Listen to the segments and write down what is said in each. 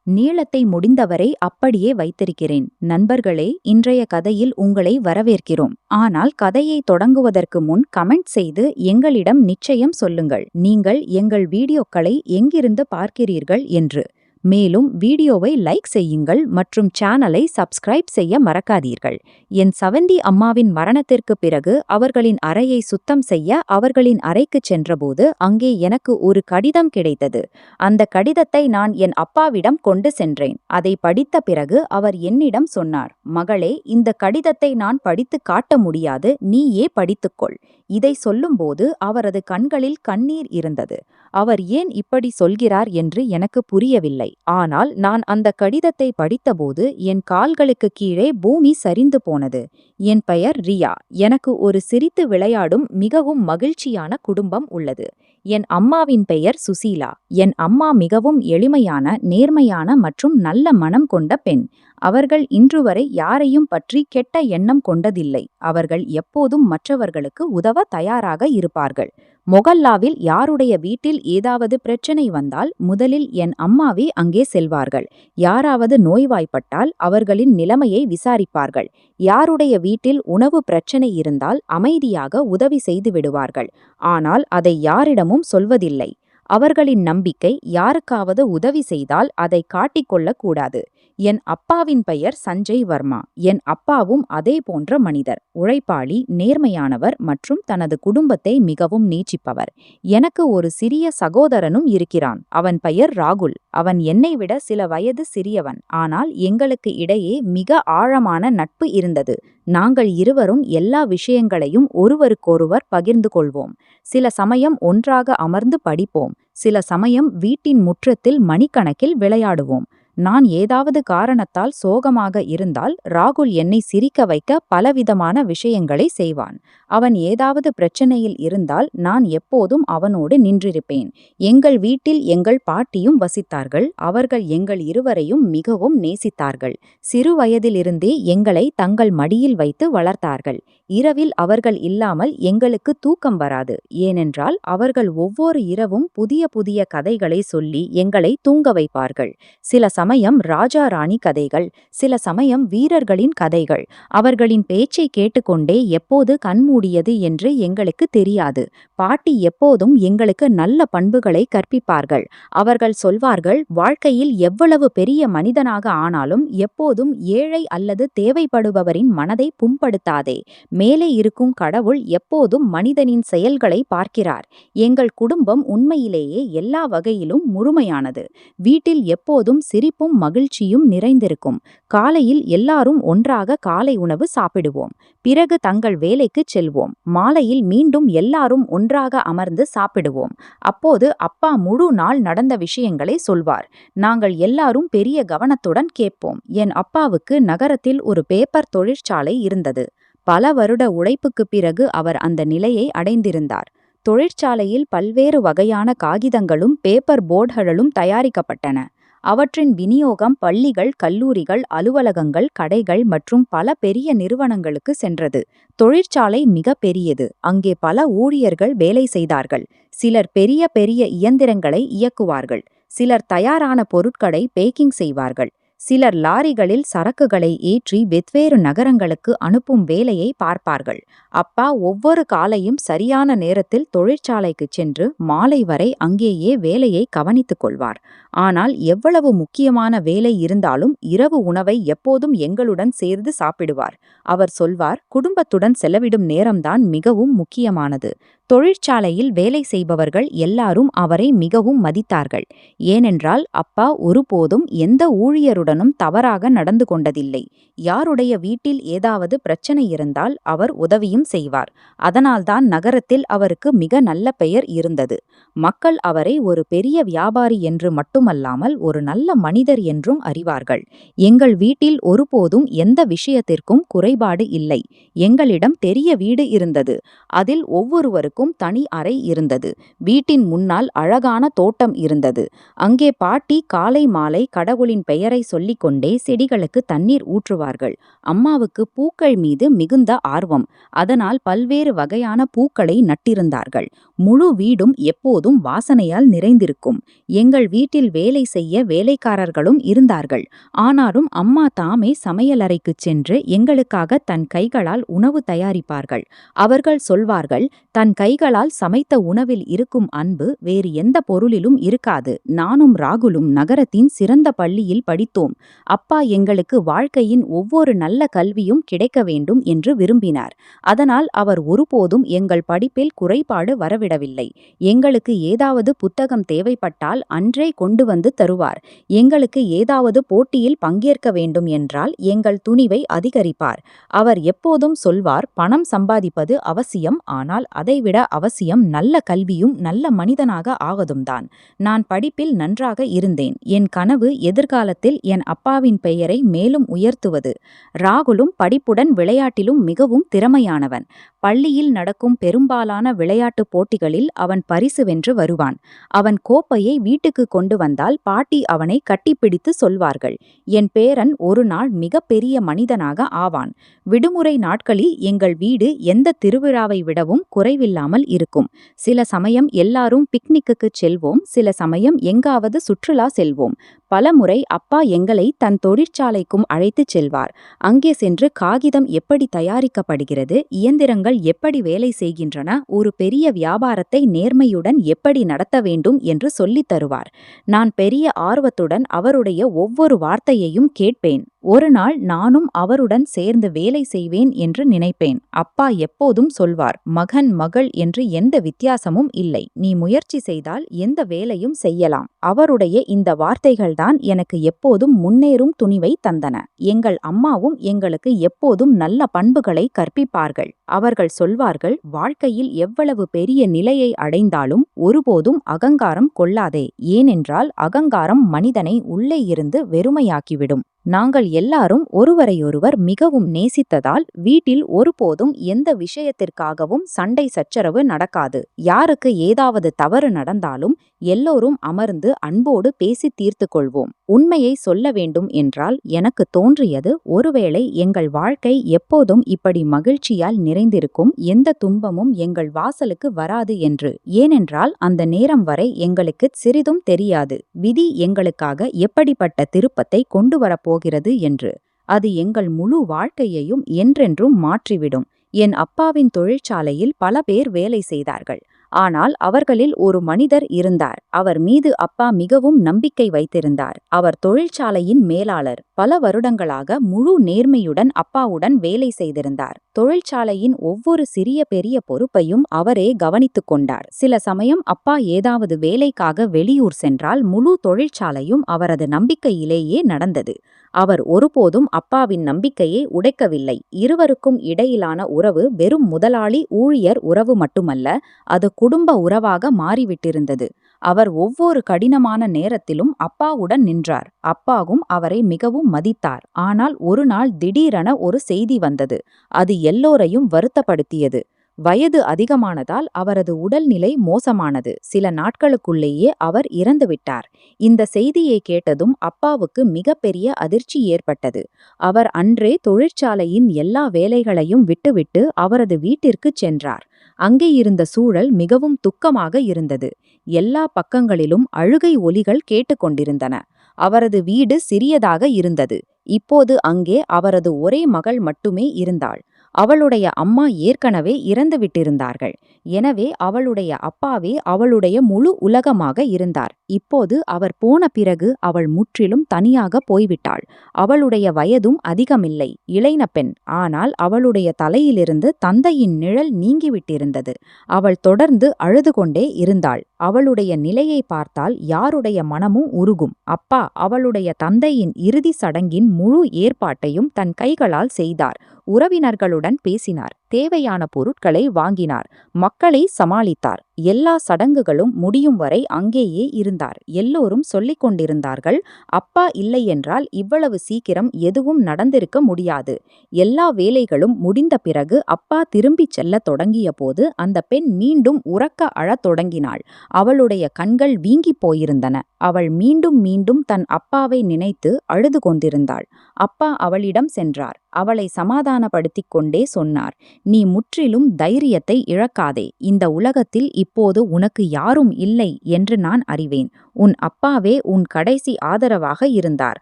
நீளத்தை முடிந்தவரை அப்படியே வைத்திருக்கிறேன். நண்பர்களே, இன்றைய கதையில் உங்களை வரவேற்கிறோம். ஆனால் கதையை தொடங்குவதற்கு முன் கமெண்ட் செய்து எங்களிடம் நிச்சயம் சொல்லுங்கள், நீங்கள் எங்கள் வீடியோக்களை எங்கிருந்து பார்க்கிறீர்கள் என்று. மேலும் வீடியோவை லைக் செய்யுங்கள் மற்றும் சேனலை சப்ஸ்கிரைப் செய்ய மறக்காதீர்கள். என் சவந்தி அம்மாவின் மரணத்திற்கு பிறகு அவர்களின் அறையை சுத்தம் செய்ய அவர்களின் அறைக்குச் சென்றபோது அங்கே எனக்கு ஒரு கடிதம் கிடைத்தது. அந்த கடிதத்தை நான் என் அப்பாவிடம் கொண்டு சென்றேன். அதை படித்த பிறகு அவர் என்னிடம் சொன்னார், மகளே, இந்த கடிதத்தை நான் படித்து காட்ட முடியாது, நீயே படித்துக்கொள். இதை சொல்லும்போது அவரது கண்களில் கண்ணீர் இருந்தது. அவர் ஏன் இப்படி சொல்கிறார் என்று எனக்கு புரியவில்லை. ஆனால் நான் அந்த கடிதத்தை படித்தபோது என் கால்களுக்கு கீழே பூமி சரிந்து போனது. என் பெயர் ரியா. எனக்கு ஒரு சிரித்து விளையாடும் மிகவும் மகிழ்ச்சியான குடும்பம் உள்ளது. என் அம்மாவின் பெயர் சுசீலா. என் அம்மா மிகவும் எளிமையான, நேர்மையான மற்றும் நல்ல மனம் கொண்ட பெண். அவர்கள் இன்றுவரை யாரையும் பற்றி கெட்ட எண்ணம் கொண்டதில்லை. அவர்கள் எப்போதும் மற்றவர்களுக்கு உதவ தயாராக இருப்பார்கள். மொகல்லாவில் யாருடைய வீட்டில் ஏதாவது பிரச்சனை வந்தால் முதலில் என் அம்மாவே அங்கே செல்வார்கள். யாராவது நோய்வாய்ப்பட்டால் அவர்களின் நிலைமையை விசாரிப்பார்கள். யாருடைய வீட்டில் உணவு பிரச்சனை இருந்தால் அமைதியாக உதவி செய்து விடுவார்கள். ஆனால் அதை யாரிடமும் சொல்வதில்லை. அவர்களின் நம்பிக்கை, யாருக்காவது உதவி செய்தால் அதை காட்டிக்கொள்ளக் கூடாது. என் அப்பாவின் பெயர் சஞ்சய் வர்மா. என் அப்பாவும் அதே போன்ற மனிதர். உழைப்பாளி, நேர்மையானவர் மற்றும் தனது குடும்பத்தை மிகவும் நேசிப்பவர். எனக்கு ஒரு சிறிய சகோதரனும் இருக்கிறான். அவன் பெயர் ராகுல். அவன் என்னை விட சில வயது சிறியவன். ஆனால் எங்களுக்கு இடையே மிக ஆழமான நட்பு இருந்தது. நாங்கள் இருவரும் எல்லா விஷயங்களையும் ஒருவருக்கொருவர் பகிர்ந்து கொள்வோம். சில சமயம் ஒன்றாக அமர்ந்து படிப்போம். சில சமயம் வீட்டின் முற்றத்தில் மணிக்கணக்கில் விளையாடுவோம். நான் ஏதாவது காரணத்தால் சோகமாக இருந்தால் ராகுல் என்னை சிரிக்க வைக்க பலவிதமான விஷயங்களை செய்வான். அவன் ஏதாவது பிரச்சனையில் இருந்தால் நான் எப்போதும் அவனோடு நின்றிருப்பேன். எங்கள் வீட்டில் எங்கள் பாட்டியும் வசித்தார்கள். அவர்கள் எங்கள் இருவரையும் மிகவும் நேசித்தார்கள். சிறு வயதிலிருந்தே எங்களை தங்கள் மடியில் வைத்து வளர்த்தார்கள். இரவில் அவர்கள் இல்லாமல் எங்களுக்கு தூக்கம் வராது. ஏனென்றால் அவர்கள் ஒவ்வொரு இரவும் புதிய புதிய கதைகளை சொல்லி எங்களை தூங்க வைப்பார்கள். சில சமயம் ராஜா ராணி கதைகள், சில சமயம் வீரர்களின் கதைகள். அவர்களின் பேச்சை கேட்டுக்கொண்டே எப்போது கண்மூடியது என்று எங்களுக்கு தெரியாது. பாட்டி எப்போதும் எங்களுக்கு நல்ல பண்புகளை கற்பிப்பார்கள். அவர்கள் சொல்வார்கள், வாழ்க்கையில் எவ்வளவு பெரிய மனிதனாக ஆனாலும் எப்போதும் ஏழை அல்லது தேவைப்படுபவரின் மனதை புண்படுத்தாதே. மேலே இருக்கும் கடவுள் எப்போதும் மனிதனின் செயல்களை பார்க்கிறார். எங்கள் குடும்பம் உண்மையிலேயே எல்லா வகையிலும் முழுமையானது. வீட்டில் எப்போதும் சிரிப்பும் மகிழ்ச்சியும் நிறைந்திருக்கும். காலையில் எல்லாரும் ஒன்றாக காலை உணவு சாப்பிடுவோம். பிறகு தங்கள் வேலைக்கு செல்வோம். மாலையில் மீண்டும் எல்லாரும் ஒன்றாக அமர்ந்து சாப்பிடுவோம். அப்போது அப்பா முழு நாள் நடந்த விஷயங்களை சொல்வார். நாங்கள் எல்லாரும் பெரிய கவனத்துடன் கேட்போம். என் அப்பாவுக்கு நகரத்தில் ஒரு பேப்பர் தொழிற்சாலை இருந்தது. பல வருட உழைப்புக்குப் பிறகு அவர் அந்த நிலையை அடைந்திருந்தார். தொழிற்சாலையில் பல்வேறு வகையான காகிதங்களும் பேப்பர் போர்டுகளும் தயாரிக்கப்பட்டன. அவற்றின் விநியோகம் பள்ளிகள், கல்லூரிகள், அலுவலகங்கள், கடைகள் மற்றும் பல பெரிய நிறுவனங்களுக்கு சென்றது. தொழிற்சாலை மிக பெரியது. அங்கே பல ஊழியர்கள் வேலை செய்தார்கள். சிலர் பெரிய பெரிய இயந்திரங்களை இயக்குவார்கள். சிலர் தயாரான பொருட்களை பேக்கிங் செய்வார்கள். சிலர் லாரிகளில் சரக்குகளை ஏற்றி வெவ்வேறு நகரங்களுக்கு அனுப்பும் வேலையை பார்ப்பார்கள். அப்பா ஒவ்வொரு காலையும் சரியான நேரத்தில் தொழிற்சாலைக்கு சென்று மாலை வரை அங்கேயே வேலையை கவனித்துக் கொள்வார். ஆனால் எவ்வளவு முக்கியமான வேலை இருந்தாலும் இரவு உணவை எப்போதும் எங்களுடன் சேர்ந்து சாப்பிடுவார். அவர் சொல்வார், குடும்பத்துடன் செலவிடும் நேரம்தான் மிகவும் முக்கியமானது. தொழிற்சாலையில் வேலை செய்பவர்கள் எல்லாரும் அவரை மிகவும் மதித்தார்கள். ஏனென்றால் அப்பா ஒருபோதும் எந்த ஊழியருடனும் தவறாக நடந்து கொண்டதில்லை. யாருடைய வீட்டில் ஏதாவது பிரச்சனை இருந்தால் அவர் உதவியும் செய்வார். அதனால்தான் நகரத்தில் அவருக்கு மிக நல்ல பெயர் இருந்தது. மக்கள் அவரை ஒரு பெரிய வியாபாரி என்று மட்டுமல்லாமல் ஒரு நல்ல மனிதர் என்றும் அறிவார்கள். எங்கள் வீட்டில் ஒருபோதும் எந்த விஷயத்திற்கும் குறைபாடு இல்லை. எங்களிடம் பெரிய வீடு இருந்தது. அதில் ஒவ்வொருவருக்கும் ஒவ்வொருவருக்கும் தனி அறை இருந்தது. வீட்டின் முன்னால் அழகான தோட்டம் இருந்தது. அங்கே பாட்டி காலை மாலை கடவுளின் பெயரை சொல்லிக்கொண்டே செடிகளுக்கு தண்ணீர் ஊற்றுவார்கள். அம்மாவுக்கு பூக்கள் மீது மிகுந்த ஆர்வம். அதனால் பல்வேறு வகையான பூக்களை நட்டிருந்தார்கள். முழு வீடும் எப்போதும் வாசனையால் நிறைந்திருக்கும். எங்கள் வீட்டில் வேலை செய்ய வேலைக்காரர்களும் இருந்தார்கள். ஆனாலும் அம்மா தாமே சமையலறைக்குச் சென்று எங்களுக்காக தன் கைகளால் உணவு தயாரிப்பார்கள். அவர்கள் சொல்வார்கள், தன் கைகளால் சமைத்த உணவில் இருக்கும் அன்பு வேறு எந்த பொருளிலும் இருக்காது. நானும் ராகுலும் நகரத்தின் சிறந்த பள்ளியில் படித்தோம். அப்பா எங்களுக்கு வாழ்க்கையின் ஒவ்வொரு நல்ல கல்வியும் கிடைக்க வேண்டும் என்று விரும்பினார். அதனால் அவர் ஒருபோதும் எங்கள் படிப்பில் குறைபாடு வரவிடவில்லை. எங்களுக்கு ஏதாவது புத்தகம் தேவைப்பட்டால் அன்றே கொண்டு வந்து தருவார். எங்களுக்கு ஏதாவது போட்டியில் பங்கேற்க வேண்டும் என்றால் எங்கள் துணிவை அதிகரிப்பார். அவர் எப்போதும் சொல்வார், பணம் சம்பாதிப்பது அவசியம், ஆனால் அதைவிட அவசியம் நல்ல கல்வியும் நல்ல மனிதனாக ஆவதும்தான். நான் படிப்பில் நன்றாக இருந்தேன். என் கனவு எதிர்காலத்தில் என் அப்பாவின் பெயரை மேலும் உயர்த்துவது. ராகுலும் படிப்புடன் விளையாட்டிலும் மிகவும் திறமையானவன். பள்ளியில் நடக்கும் பெரும்பாலான விளையாட்டுப் போட்டிகளில் அவன் பரிசு வென்று வருவான். அவன் கோப்பையை வீட்டுக்கு கொண்டு வந்தால் பாட்டி அவனை கட்டிப்பிடித்து சொல்வார்கள், என் பேரன் ஒரு நாள் மிகப்பெரிய மனிதனாக ஆவான். விடுமுறை நாட்களில் எங்கள் வீடு எந்த திருவிழாவை விடவும் குறைவில்லாமல் இருக்கும். சில சமயம் எல்லாரும் பிக்னிக்குக்கு செல்வோம், சில சமயம் எங்காவது சுற்றுலா செல்வோம். பலமுறை அப்பா எங்களை தன் தொழிற்சாலைக்கும் அழைத்துச் செல்வார். அங்கே சென்று காகிதம் எப்படி தயாரிக்கப்படுகிறது, இயந்திரங்கள் எப்படி வேலை செய்கின்றன, ஒரு பெரிய வியாபாரத்தை நேர்மையுடன் எப்படி நடத்த வேண்டும் என்று சொல்லித் தருவார். நான் பெரிய ஆர்வத்துடன் அவருடைய ஒவ்வொரு வார்த்தையையும் கேட்பேன். ஒரு நாள் நானும் அவருடன் சேர்ந்து வேலை செய்வேன் என்று நினைப்பேன். அப்பா எப்போதும் சொல்வார், மகன் மகள் என்று எந்த வித்தியாசமும் இல்லை, நீ முயற்சி செய்தால் எந்த வேலையும் செய்யலாம். அவருடைய இந்த வார்த்தைகள்தான் எனக்கு எப்போதும் முன்னேறும் துணிவை தந்தன. எங்கள் அம்மாவும் எங்களுக்கு எப்போதும் நல்ல பண்புகளை கற்பிப்பார்கள். அவர்கள் சொல்வார்கள், வாழ்க்கையில் எவ்வளவு பெரிய நிலையை அடைந்தாலும் ஒருபோதும் அகங்காரம் கொள்ளாதே. ஏனென்றால் அகங்காரம் மனிதனை உள்ளே இருந்து வெறுமையாக்கிவிடும். நாங்கள் எல்லாரும் ஒருவரையொருவர் மிகவும் நேசித்ததால் வீட்டில் ஒருபோதும் எந்த விஷயத்திற்காகவும் சண்டை சச்சரவு நடக்காது. யாருக்கு ஏதாவது தவறு நடந்தாலும் எல்லோரும் அமர்ந்து அன்போடு பேசி தீர்த்து கொள்வோம். உண்மையை சொல்ல வேண்டும் என்றால் எனக்கு தோன்றியது, ஒருவேளை எங்கள் வாழ்க்கை எப்போதும் இப்படி மகிழ்ச்சியால் நிறைந்திருக்கும், எந்த துன்பமும் எங்கள் வாசலுக்கு வராது என்று. ஏனென்றால் அந்த நேரம் வரை எங்களுக்கு சிறிதும் தெரியாது விதி எங்களுக்காக எப்படிப்பட்ட திருப்பத்தை கொண்டு வரப்போகிறது என்று. அது எங்கள் முழு வாழ்க்கையையும் என்றென்றும் மாற்றிவிடும். என் அப்பாவின் தொழிற்சாலையில் பல பேர் வேலை செய்தார்கள். ஆனால் அவர்களில் ஒரு மனிதர் இருந்தார். அவர் மீது அப்பா மிகவும் நம்பிக்கை வைத்திருந்தார். அவர் தொழிற்சாலையின் மேலாளர். பல வருடங்களாக முழு நேர்மையுடன் அப்பாவுடன் வேலை செய்திருந்தார். தொழிற்சாலையின் ஒவ்வொரு சிறிய பெரிய பொறுப்பையும் அவரே கவனித்துக் கொண்டார். சில சமயம் அப்பா ஏதாவது வேலைக்காக வெளியூர் சென்றால் முழு தொழிற்சாலையும் அவரது நம்பிக்கையிலேயே நடந்தது. அவர் ஒருபோதும் அப்பாவின் நம்பிக்கையை உடைக்கவில்லை. இருவருக்கும் இடையிலான உறவு வெறும் முதலாளி ஊழியர் உறவு மட்டுமல்ல, அது குடும்ப உறவாக மாறிவிட்டிருந்தது. அவர் ஒவ்வொரு கடினமான நேரத்திலும் அப்பாவுடன் நின்றார். அப்பாவும் அவரை மிகவும் மதித்தார். ஆனால் ஒரு நாள் திடீரென ஒரு செய்தி வந்தது. அது எல்லோரையும் வருத்தப்படுத்தியது. வயது அதிகமானதால் அவரது உடல்நிலை மோசமானது. சில நாட்களுக்குள்ளேயே அவர் இறந்துவிட்டார். இந்த செய்தியை கேட்டதும் அப்பாவுக்கு மிகப்பெரிய அதிர்ச்சி ஏற்பட்டது. அவர் அன்றே தொழிற்சாலையின் எல்லா வேலைகளையும் விட்டுவிட்டு அவரது வீட்டிற்குச் சென்றார். அங்கே இருந்த சூழல் மிகவும் துக்கமாக இருந்தது. எல்லா பக்கங்களிலும் அழுகை ஒலிகள் கேட்டுக்கொண்டிருந்தன. அவரது வீடு சிறியதாக இருந்தது. இப்போது அங்கே அவரது ஒரே மகள் மட்டுமே இருந்தாள். அவளுடைய அம்மா ஏற்கனவே இறந்துவிட்டிருந்தார்கள். எனவே அவளுடைய அப்பாவே அவளுடைய முழு உலகமாக இருந்தார். இப்போது அவர் போன பிறகு அவள் முற்றிலும் தனியாக போய்விட்டாள். அவளுடைய வயதும் அதிகமில்லை, இளைஞ பெண். ஆனால் அவளுடைய தலையிலிருந்து தந்தையின் நிழல் நீங்கிவிட்டிருந்தது. அவள் தொடர்ந்து அழுது கொண்டே இருந்தாள். அவளுடைய நிலையை பார்த்தால் யாருடைய மனமும் உருகும். அப்பா அவளுடைய தந்தையின் இறுதி சடங்கின் முழு ஏற்பாட்டையும் தன் கைகளால் செய்தார். உறவினர்களுடன் பேசினார். தேவையான பொருட்களை வாங்கினார். மக்களை சமாளித்தார். எல்லா சடங்குகளும் முடியும் வரை அங்கேயே இருந்தார். எல்லோரும் சொல்லிக் கொண்டிருந்தார்கள், அப்பா இல்லையென்றால் இவ்வளவு சீக்கிரம் எதுவும் நடந்திருக்க முடியாது. எல்லா வேலைகளும் முடிந்த பிறகு அப்பா திரும்பிச் செல்லத் தொடங்கிய போது அந்த பெண் மீண்டும் உரக்க அழத் தொடங்கினாள். அவளுடைய கண்கள் வீங்கிப் போயிருந்தன. அவள் மீண்டும் மீண்டும் தன் அப்பாவை நினைத்து அழுது கொண்டிருந்தாள். அப்பா அவளிடம் சென்றார். அவளை சமாதானப்படுத்திக் கொண்டே சொன்னார், நீ முற்றிலும் தைரியத்தை இழக்காதே. இந்த உலகத்தில் இப்போது உனக்கு யாரும் இல்லை என்று நான் அறிவேன். உன் அப்பாவே உன் கடைசி ஆதரவாக இருந்தார்.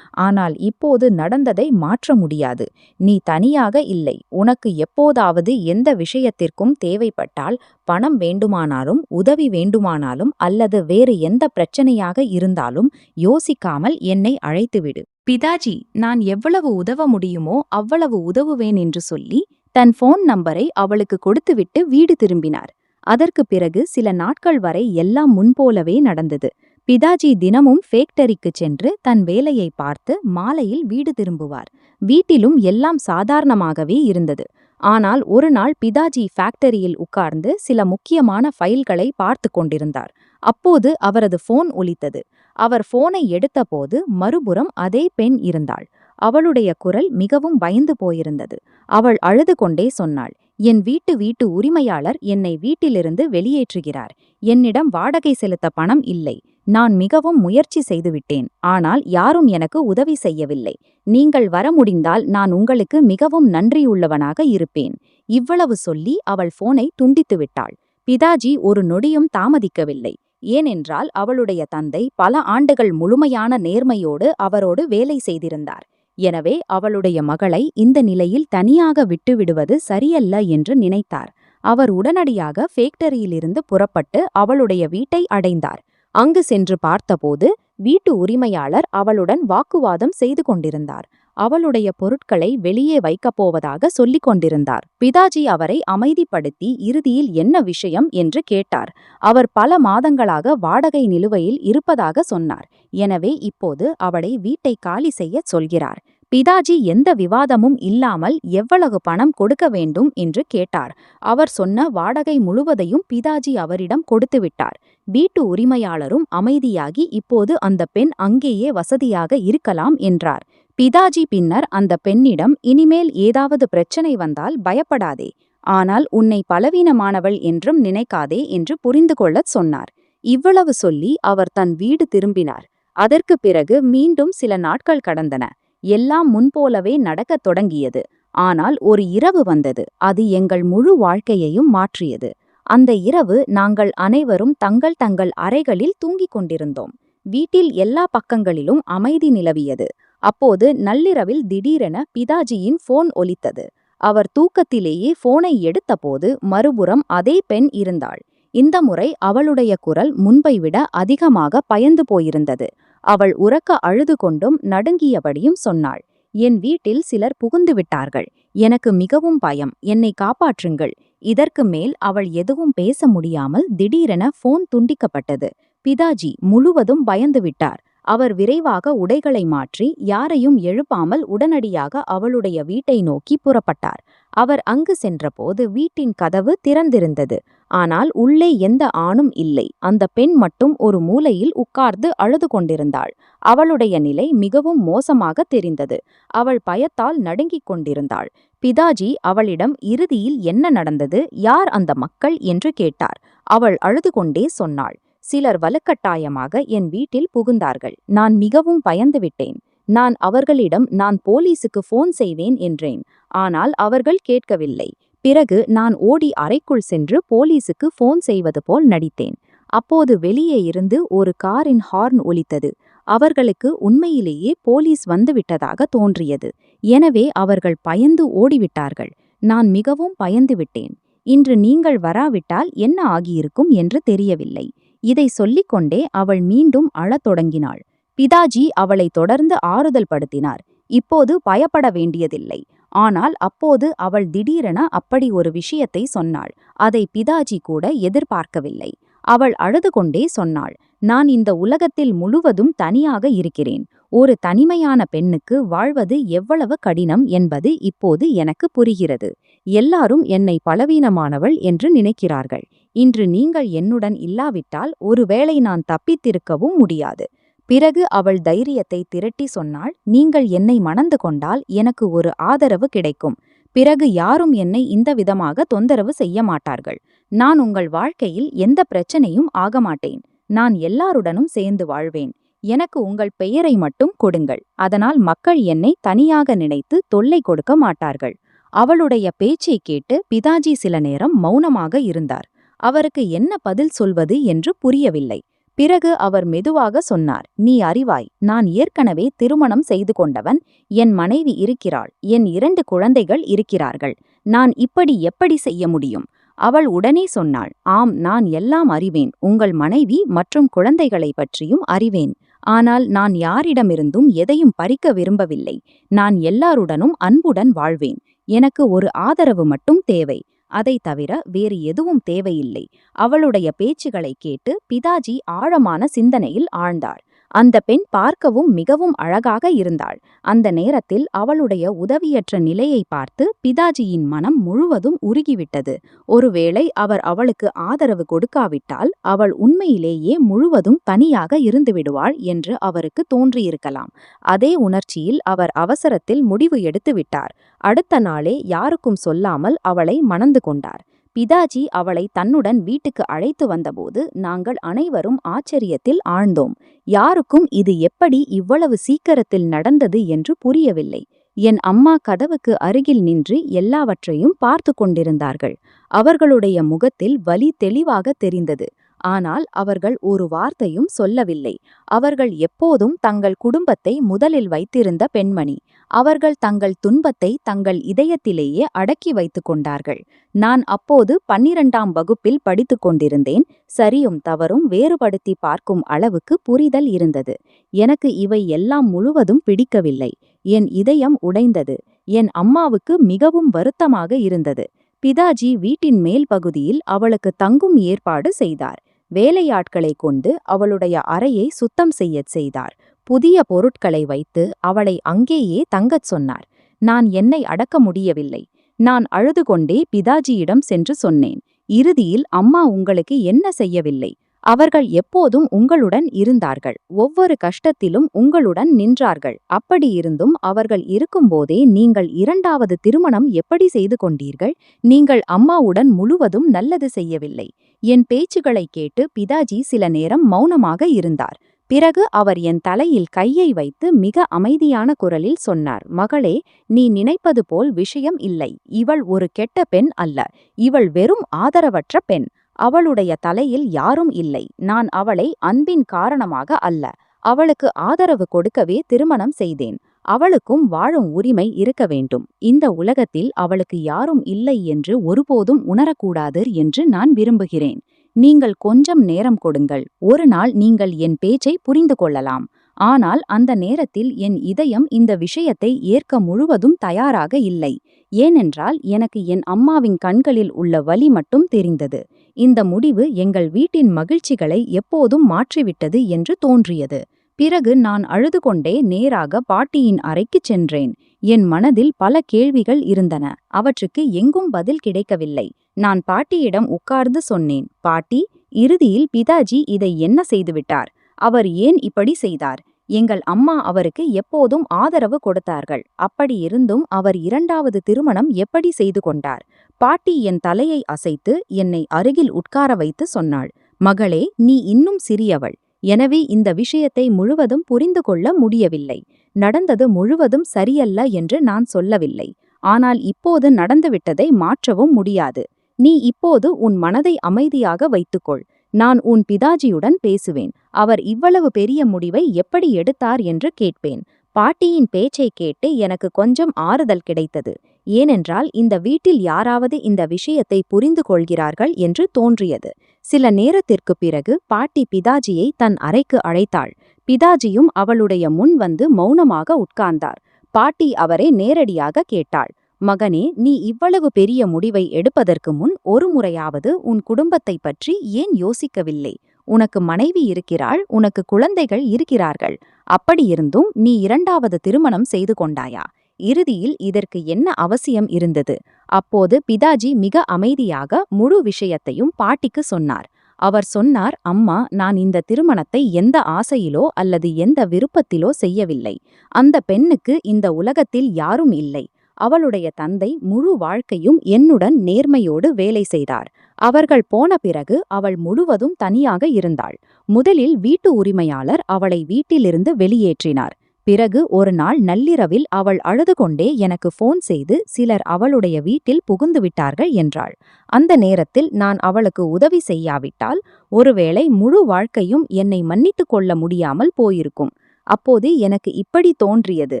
ஆனால் இப்போது நடந்ததை மாற்ற முடியாது. நீ தனியாக இல்லை. உனக்கு எப்போதாவது எந்த விஷயத்திற்கும் தேவைப்பட்டால், பணம் வேண்டுமானாலும், உதவி வேண்டுமானாலும் அல்லது வேறு எந்த பிரச்சனையாக இருந்தாலும் யோசிக்காமல் என்னை அழைத்துவிடு. பிதாஜி, நான் எவ்வளவு உதவ முடியுமோ அவ்வளவு உதவுவேன் என்று சொல்லி தன் போன் நம்பரை அவளுக்கு கொடுத்துவிட்டு வீடு திரும்பினார். அதற்கு பிறகு சில நாட்கள் வரை எல்லாம் முன்போலவே நடந்தது. பிதாஜி தினமும் ஃபேக்டரிக்கு சென்று தன் வேலையை பார்த்து மாலையில் வீடு திரும்புவார். வீட்டிலும் எல்லாம் சாதாரணமாகவே இருந்தது. ஆனால் ஒரு நாள் பிதாஜி ஃபேக்டரியில் உட்கார்ந்து சில முக்கியமான ஃபைல்களை பார்த்து கொண்டிருந்தார். அப்போது அவரது போன் ஒலித்தது. அவர் போனை எடுத்தபோது மறுபுறம் அதே பெண் இருந்தாள். அவளுடைய குரல் மிகவும் பயந்து போயிருந்தது. அவள் அழுது கொண்டே சொன்னாள், என் வீட்டு உரிமையாளர் என்னை வீட்டிலிருந்து வெளியேற்றுகிறார். என்னிடம் வாடகை செலுத்த பணம் இல்லை. நான் மிகவும் முயற்சி செய்துவிட்டேன். ஆனால் யாரும் எனக்கு உதவி செய்யவில்லை. நீங்கள் வர முடிந்தால் நான் உங்களுக்கு மிகவும் நன்றியுள்ளவனாக இருப்பேன். இவ்வளவு சொல்லி அவள் போனை துண்டித்து விட்டாள். பிதாஜி ஒரு நொடியும் தாமதிக்கவில்லை. ஏனென்றால் அவளுடைய தந்தை பல ஆண்டுகள் முழுமையான நேர்மையோடு அவரோடு வேலை செய்திருந்தார். எனவே அவளுடைய மகளை இந்த நிலையில் தனியாக விட்டுவிடுவது சரியல்ல என்று நினைத்தார். அவர் உடனடியாக ஃபேக்டரியிலிருந்து புறப்பட்டு அவளுடைய வீட்டை அடைந்தார். அங்கு சென்று பார்த்தபோது வீட்டு உரிமையாளர் அவளுடன் வாக்குவாதம் செய்து கொண்டிருந்தார். அவளுடைய பொருட்களை வெளியே வைக்கப் போவதாக சொல்லிக் கொண்டிருந்தார். பிதாஜி அவரை அமைதிப்படுத்தி இறுதியில் என்ன விஷயம் என்று கேட்டார். அவர் பல மாதங்களாக வாடகை நிலுவையில் இருப்பதாக சொன்னார். எனவே இப்போது அவளை வீட்டை காலி செய்ய சொல்கிறார். பிதாஜி எந்த விவாதமும் இல்லாமல் எவ்வளவு பணம் கொடுக்க வேண்டும் என்று கேட்டார். அவர் சொன்ன வாடகை முழுவதையும் பிதாஜி அவரிடம் கொடுத்துவிட்டார். வீட்டு உரிமையாளரும் அமைதியாகி இப்போது அந்த பெண் அங்கேயே வசதியாக இருக்கலாம் என்றார். பிதாஜி பின்னர் அந்த பெண்ணிடம், இனிமேல் ஏதாவது பிரச்சனை வந்தால் பயப்படாதே. ஆனால் உன்னை பலவீனமானவள் என்றும் நினைக்காதே என்று புரிந்து கொள்ளச் சொன்னார். இவ்வளவு சொல்லி அவர் தன் வீடு திரும்பினார். அதற்கு பிறகு மீண்டும் சில நாட்கள் கடந்தன. எல்லாம் முன்போலவே நடக்கத் தொடங்கியது. ஆனால் ஒரு இரவு வந்தது. அது எங்கள் முழு வாழ்க்கையையும் மாற்றியது. அந்த இரவு நாங்கள் அனைவரும் தங்கள் தங்கள் அறைகளில் தூங்கிக் கொண்டிருந்தோம். வீட்டில் எல்லா பக்கங்களிலும் அமைதி நிலவியது. அப்போது நள்ளிரவில் திடீரென பிதாஜியின் போன் ஒலித்தது. அவர் தூக்கத்திலேயே போனை எடுத்தபோது மறுபுறம் அதே பெண் இருந்தாள். இந்த முறை அவளுடைய குரல் முன்பை விட அதிகமாக பயந்து போயிருந்தது. அவள் உரக்க அழுது கொண்டும் நடுங்கியபடியும் சொன்னாள், என் வீட்டில் சிலர் புகுந்து விட்டார்கள். எனக்கு மிகவும் பயம். என்னை காப்பாற்றுங்கள். இதற்கு மேல் அவள் எதுவும் பேச முடியாமல் திடீரென போன் துண்டிக்கப்பட்டது. பிதாஜி முழுவதும் பயந்து விட்டார். அவர் விரைவாக உடைகளை மாற்றி யாரையும் எழுப்பாமல் உடனடியாக அவளுடைய வீட்டை நோக்கி புறப்பட்டார். அவர் அங்கு சென்றபோது வீட்டின் கதவு திறந்திருந்தது. ஆனால் உள்ளே எந்த ஆணும் இல்லை. அந்த பெண் மட்டும் ஒரு மூலையில் உட்கார்ந்து அழுது கொண்டிருந்தாள். அவளுடைய நிலை மிகவும் மோசமாக தெரிந்தது. அவள் பயத்தால் நடுங்கிக் கொண்டிருந்தாள். பிதாஜி அவளிடம் இறுதியில் என்ன நடந்தது, யார் அந்த மக்கள் என்று கேட்டார். அவள் அழுது கொண்டே சொன்னாள், சிலர் வலுக்கட்டாயமாக என் வீட்டில் புகுந்தார்கள். நான் மிகவும் பயந்துவிட்டேன். நான் அவர்களிடம் நான் போலீசுக்கு போன் செய்வேன் என்றேன். ஆனால் அவர்கள் கேட்கவில்லை. பிறகு நான் ஓடி அறைக்குள் சென்று போலீசுக்கு போன் செய்வது போல் நடித்தேன். அப்போது வெளியே இருந்து ஒரு காரின் ஹார்ன் ஒலித்தது. அவர்களுக்கு உண்மையிலேயே போலீஸ் வந்துவிட்டதாக தோன்றியது. எனவே அவர்கள் பயந்து ஓடிவிட்டார்கள். நான் மிகவும் பயந்துவிட்டேன். இன்று நீங்கள் வராவிட்டால் என்ன ஆகியிருக்கும் என்று தெரியவில்லை. இதை சொல்லிக்கொண்டே அவள் மீண்டும் அழத் தொடங்கினாள். பிதாஜி அவளை தொடர்ந்து ஆறுதல் படுத்தினார். இப்போது பயப்பட வேண்டியதில்லை. ஆனால் அப்போது அவள் திடீரென அப்படி ஒரு விஷயத்தை சொன்னாள். அதை பிதாஜி கூட எதிர்பார்க்கவில்லை. அவள் அழுது கொண்டே சொன்னாள், நான் இந்த உலகத்தில் முழுவதும் தனியாக இருக்கிறேன். ஒரு தனிமையான பெண்ணுக்கு வாழ்வது எவ்வளவு கடினம் என்பது இப்போது எனக்கு புரிகிறது. எல்லாரும் என்னை பலவீனமானவள் என்று நினைக்கிறார்கள். இன்று நீங்கள் என்னுடன் இல்லாவிட்டால் ஒருவேளை நான் தப்பித்திருக்கவும் முடியாது. பிறகு அவள் தைரியத்தை திரட்டி சொன்னாள், நீங்கள் என்னை மணந்து கொண்டால் எனக்கு ஒரு ஆதரவு கிடைக்கும். பிறகு யாரும் என்னை இந்த விதமாக தொந்தரவு செய்ய மாட்டார்கள். நான் உங்கள் வாழ்க்கையில் எந்த பிரச்சனையும் ஆகமாட்டேன். நான் எல்லாருடனும் சேர்ந்து வாழ்வேன். எனக்கு உங்கள் பெயரை மட்டும் கொடுங்கள். அதனால் மக்கள் என்னை தனியாக நினைத்து தொல்லை கொடுக்க மாட்டார்கள். அவளுடைய பேச்சை கேட்டு பிதாஜி சில நேரம் மௌனமாக இருந்தார். அவருக்கு என்ன பதில் சொல்வது என்று புரியவில்லை. பிறகு அவர் மெதுவாக சொன்னார், நீ அறிவாய், நான் ஏற்கனவே திருமணம் செய்து கொண்டவன். என் மனைவி இருக்கிறாள். என் 2 குழந்தைகள் இருக்கிறார்கள். நான் இப்படி எப்படி செய்ய முடியும்? அவள் உடனே சொன்னாள், ஆம், நான் எல்லாம் அறிவேன். உங்கள் மனைவி மற்றும் குழந்தைகளை பற்றியும் அறிவேன். ஆனால் நான் யாரிடமிருந்தும் எதையும் பறிக்க விரும்பவில்லை. நான் எல்லாருடனும் அன்புடன் வாழ்வேன். எனக்கு ஒரு ஆதரவு மட்டும் தேவை. அதை தவிர வேறு எதுவும் தேவையில்லை. அவளுடைய பேச்சுகளை கேட்டு பிதாஜி ஆழமான சிந்தனையில் ஆழ்ந்தார். அந்த பெண் பார்க்கவும் மிகவும் அழகாக இருந்தாள். அந்த நேரத்தில் அவளுடைய உதவியற்ற நிலையை பார்த்து பிதாஜியின் மனம் முழுவதும் உருகிவிட்டது. ஒருவேளை அவர் அவளுக்கு ஆதரவு கொடுக்காவிட்டால் அவள் உண்மையிலேயே முழுவதும் தனியாக இருந்துவிடுவாள் என்று அவருக்கு தோன்றியிருக்கலாம். அதே உணர்ச்சியில் அவர் அவசரத்தில் முடிவு எடுத்து விட்டார். அடுத்த நாளே யாருக்கும் சொல்லாமல் அவளை மணந்து கொண்டார். பிதாஜி அவளை தன்னுடன் வீட்டுக்கு அழைத்து வந்தபோது நாங்கள் அனைவரும் ஆச்சரியத்தில் ஆழ்ந்தோம். யாருக்கும் இது எப்படி இவ்வளவு சீக்கிரத்தில் நடந்தது என்று புரியவில்லை. என் அம்மா கதவுக்கு அருகில் நின்று எல்லாவற்றையும் பார்த்து கொண்டிருந்தார்கள். அவர்களுடைய முகத்தில் வலி தெளிவாக தெரிந்தது. ஆனால் அவர்கள் ஒரு வார்த்தையும் சொல்லவில்லை. அவர்கள் எப்போதும் தங்கள் குடும்பத்தை முதலில் வைத்திருந்த பெண்மணி. அவர்கள் தங்கள் துன்பத்தை தங்கள் இதயத்திலேயே அடக்கி வைத்துக் கொண்டார்கள். நான் அப்போது 12ஆம் வகுப்பில் படித்துக் கொண்டிருந்தேன். சரியும் தவறும் வேறுபடுத்தி பார்க்கும் அளவுக்கு புரிதல் இருந்தது. எனக்கு இவை எல்லாம் முழுவதும் பிடிக்கவில்லை. என் இதயம் உடைந்தது. என் அம்மாவுக்கு மிகவும் வருத்தமாக இருந்தது. பிதாஜி வீட்டின் மேல் பகுதியில் அவளுக்கு தங்கும் ஏற்பாடு செய்தார். வேலையாட்களை கொண்டு அவளுடைய அறையை சுத்தம் செய்யச் செய்தார். புதிய பொருட்களை வைத்து அவளை அங்கேயே தங்கச் சொன்னார். நான் என்னை அடக்க முடியவில்லை. நான் அழுது கொண்டே பிதாஜியிடம் சென்று சொன்னேன், இறுதியில் அம்மா உங்களுக்கு என்ன செய்யவில்லை. அவர்கள் எப்போதும் உங்களுடன் இருந்தார்கள். ஒவ்வொரு கஷ்டத்திலும் உங்களுடன் நின்றார்கள். அப்படியிருந்தும் அவர்கள் இருக்கும்போதே நீங்கள் 2வது திருமணம் எப்படி செய்து கொண்டீர்கள்? நீங்கள் அம்மாவுடன் முழுவதும் நல்லது செய்யவில்லை. என் பேச்சுகளை கேட்டு பிதாஜி சில நேரம் மௌனமாக இருந்தார். பிறகு அவர் என் தலையில் கையை வைத்து மிக அமைதியான குரலில் சொன்னார், மகளே, நீ நினைப்பது போல் விஷயம் இல்லை. இவள் ஒரு கெட்ட பெண் அல்ல. இவள் வெறும் ஆதரவற்ற பெண். அவளுடைய தலையில் யாரும் இல்லை. நான் அவளை அன்பின் காரணமாக அல்ல, அவளுக்கு ஆதரவு கொடுக்கவே திருமணம் செய்தேன். அவளுக்கும் வாழும் உரிமை இருக்க வேண்டும். இந்த உலகத்தில் அவளுக்கு யாரும் இல்லை என்று ஒருபோதும் உணரக்கூடாது என்று நான் விரும்புகிறேன். நீங்கள் கொஞ்சம் நேரம் கொடுங்கள். ஒரு நாள் நீங்கள் என் பேச்சை புரிந்து கொள்ளலாம். ஆனால் அந்த நேரத்தில் என் இதயம் இந்த விஷயத்தை ஏற்க முழுவதும் தயாராக இல்லை. ஏனென்றால் எனக்கு என் அம்மாவின் கண்களில் உள்ள வலி மட்டும் தெரிந்தது. இந்த முடிவு எங்கள் வீட்டின் மகிழ்ச்சிகளை எப்போதும் மாற்றிவிட்டது என்று தோன்றியது. பிறகு நான் அழுது கொண்டே நேராக பாட்டியின் அறைக்குச் சென்றேன். என் மனதில் பல கேள்விகள் இருந்தன. அவற்றுக்கு எங்கும் பதில் கிடைக்கவில்லை. நான் பாட்டியிடம் உட்கார்ந்து சொன்னேன், பாட்டி, இறுதியில் பிதாஜி இதை என்ன செய்துவிட்டார்? அவர் ஏன் இப்படி செய்தார்? எங்கள் அம்மா அவருக்கு எப்போதும் ஆதரவு கொடுத்தார்கள். அப்படியிருந்தும் அவர் 2வது திருமணம் எப்படி செய்து கொண்டார்? பாட்டி என் தலையை அசைத்து என்னை அருகில் உட்கார வைத்து சொன்னாள், மகளே, நீ இன்னும் சிறியவள். எனவே இந்த விஷயத்தை முழுவதும் புரிந்து கொள்ள முடியவில்லை. நடந்தது முழுவதும் சரியல்ல என்று நான் சொல்லவில்லை. ஆனால் இப்போது நடந்துவிட்டதை மாற்றவும் முடியாது. நீ இப்போது உன் மனதை அமைதியாக வைத்துக்கொள். நான் உன் பிதாஜியுடன் பேசுவேன். அவர் இவ்வளவு பெரிய முடிவை எப்படி எடுத்தார் என்று கேட்பேன். பாட்டியின் பேச்சை கேட்டு எனக்கு கொஞ்சம் ஆறுதல் கிடைத்தது. ஏனென்றால் இந்த வீட்டில் யாராவது இந்த விஷயத்தை புரிந்து கொள்கிறார்கள் என்று தோன்றியது. சில நேரத்திற்கு பிறகு பாட்டி பிதாஜியை தன் அறைக்கு அழைத்தாள். பிதாஜியும் அவளுடைய முன் வந்து மௌனமாக உட்கார்ந்தார். பாட்டி அவரை நேரடியாக கேட்டாள், மகனே, நீ இவ்வளவு பெரிய முடிவை எடுப்பதற்கு முன் ஒரு முறையாவது உன் குடும்பத்தை பற்றி ஏன் யோசிக்கவில்லை? உனக்கு மனைவி இருக்கிறாள், உனக்கு குழந்தைகள் இருக்கிறார்கள். அப்படியிருந்தும் நீ இரண்டாவது திருமணம் செய்து கொண்டாயா? இறுதியில் இதற்கு என்ன அவசியம் இருந்தது? அப்போது பிதாஜி மிக அமைதியாக முழு விஷயத்தையும் பாட்டிக்கு சொன்னார். அவர் சொன்னார், அம்மா, நான் இந்த திருமணத்தை எந்த ஆசையிலோ அல்லது எந்த விருப்பத்திலோ செய்யவில்லை. அந்த பெண்ணுக்கு இந்த உலகத்தில் யாரும் இல்லை. அவளுடைய தந்தை முழு வாழ்க்கையும் என்னுடன் நேர்மையோடு வேலை செய்தார். அவர்கள் போன பிறகு அவள் முழுவதும் தனியாக இருந்தாள். முதலில் வீட்டு உரிமையாளர் அவளை வீட்டிலிருந்து வெளியேற்றினார். பிறகு ஒரு நாள் நள்ளிரவில் அவள் அழுது கொண்டே எனக்கு போன் செய்து சிலர் அவளுடைய வீட்டில் புகுந்து விட்டார்கள் என்றாள். அந்த நேரத்தில் நான் அவளுக்கு உதவி செய்யாவிட்டால் ஒருவேளை முழு வாழ்க்கையும் என்னை மன்னித்துக் கொள்ள முடியாமல் போயிருக்கும். அப்போது எனக்கு இப்படி தோன்றியது,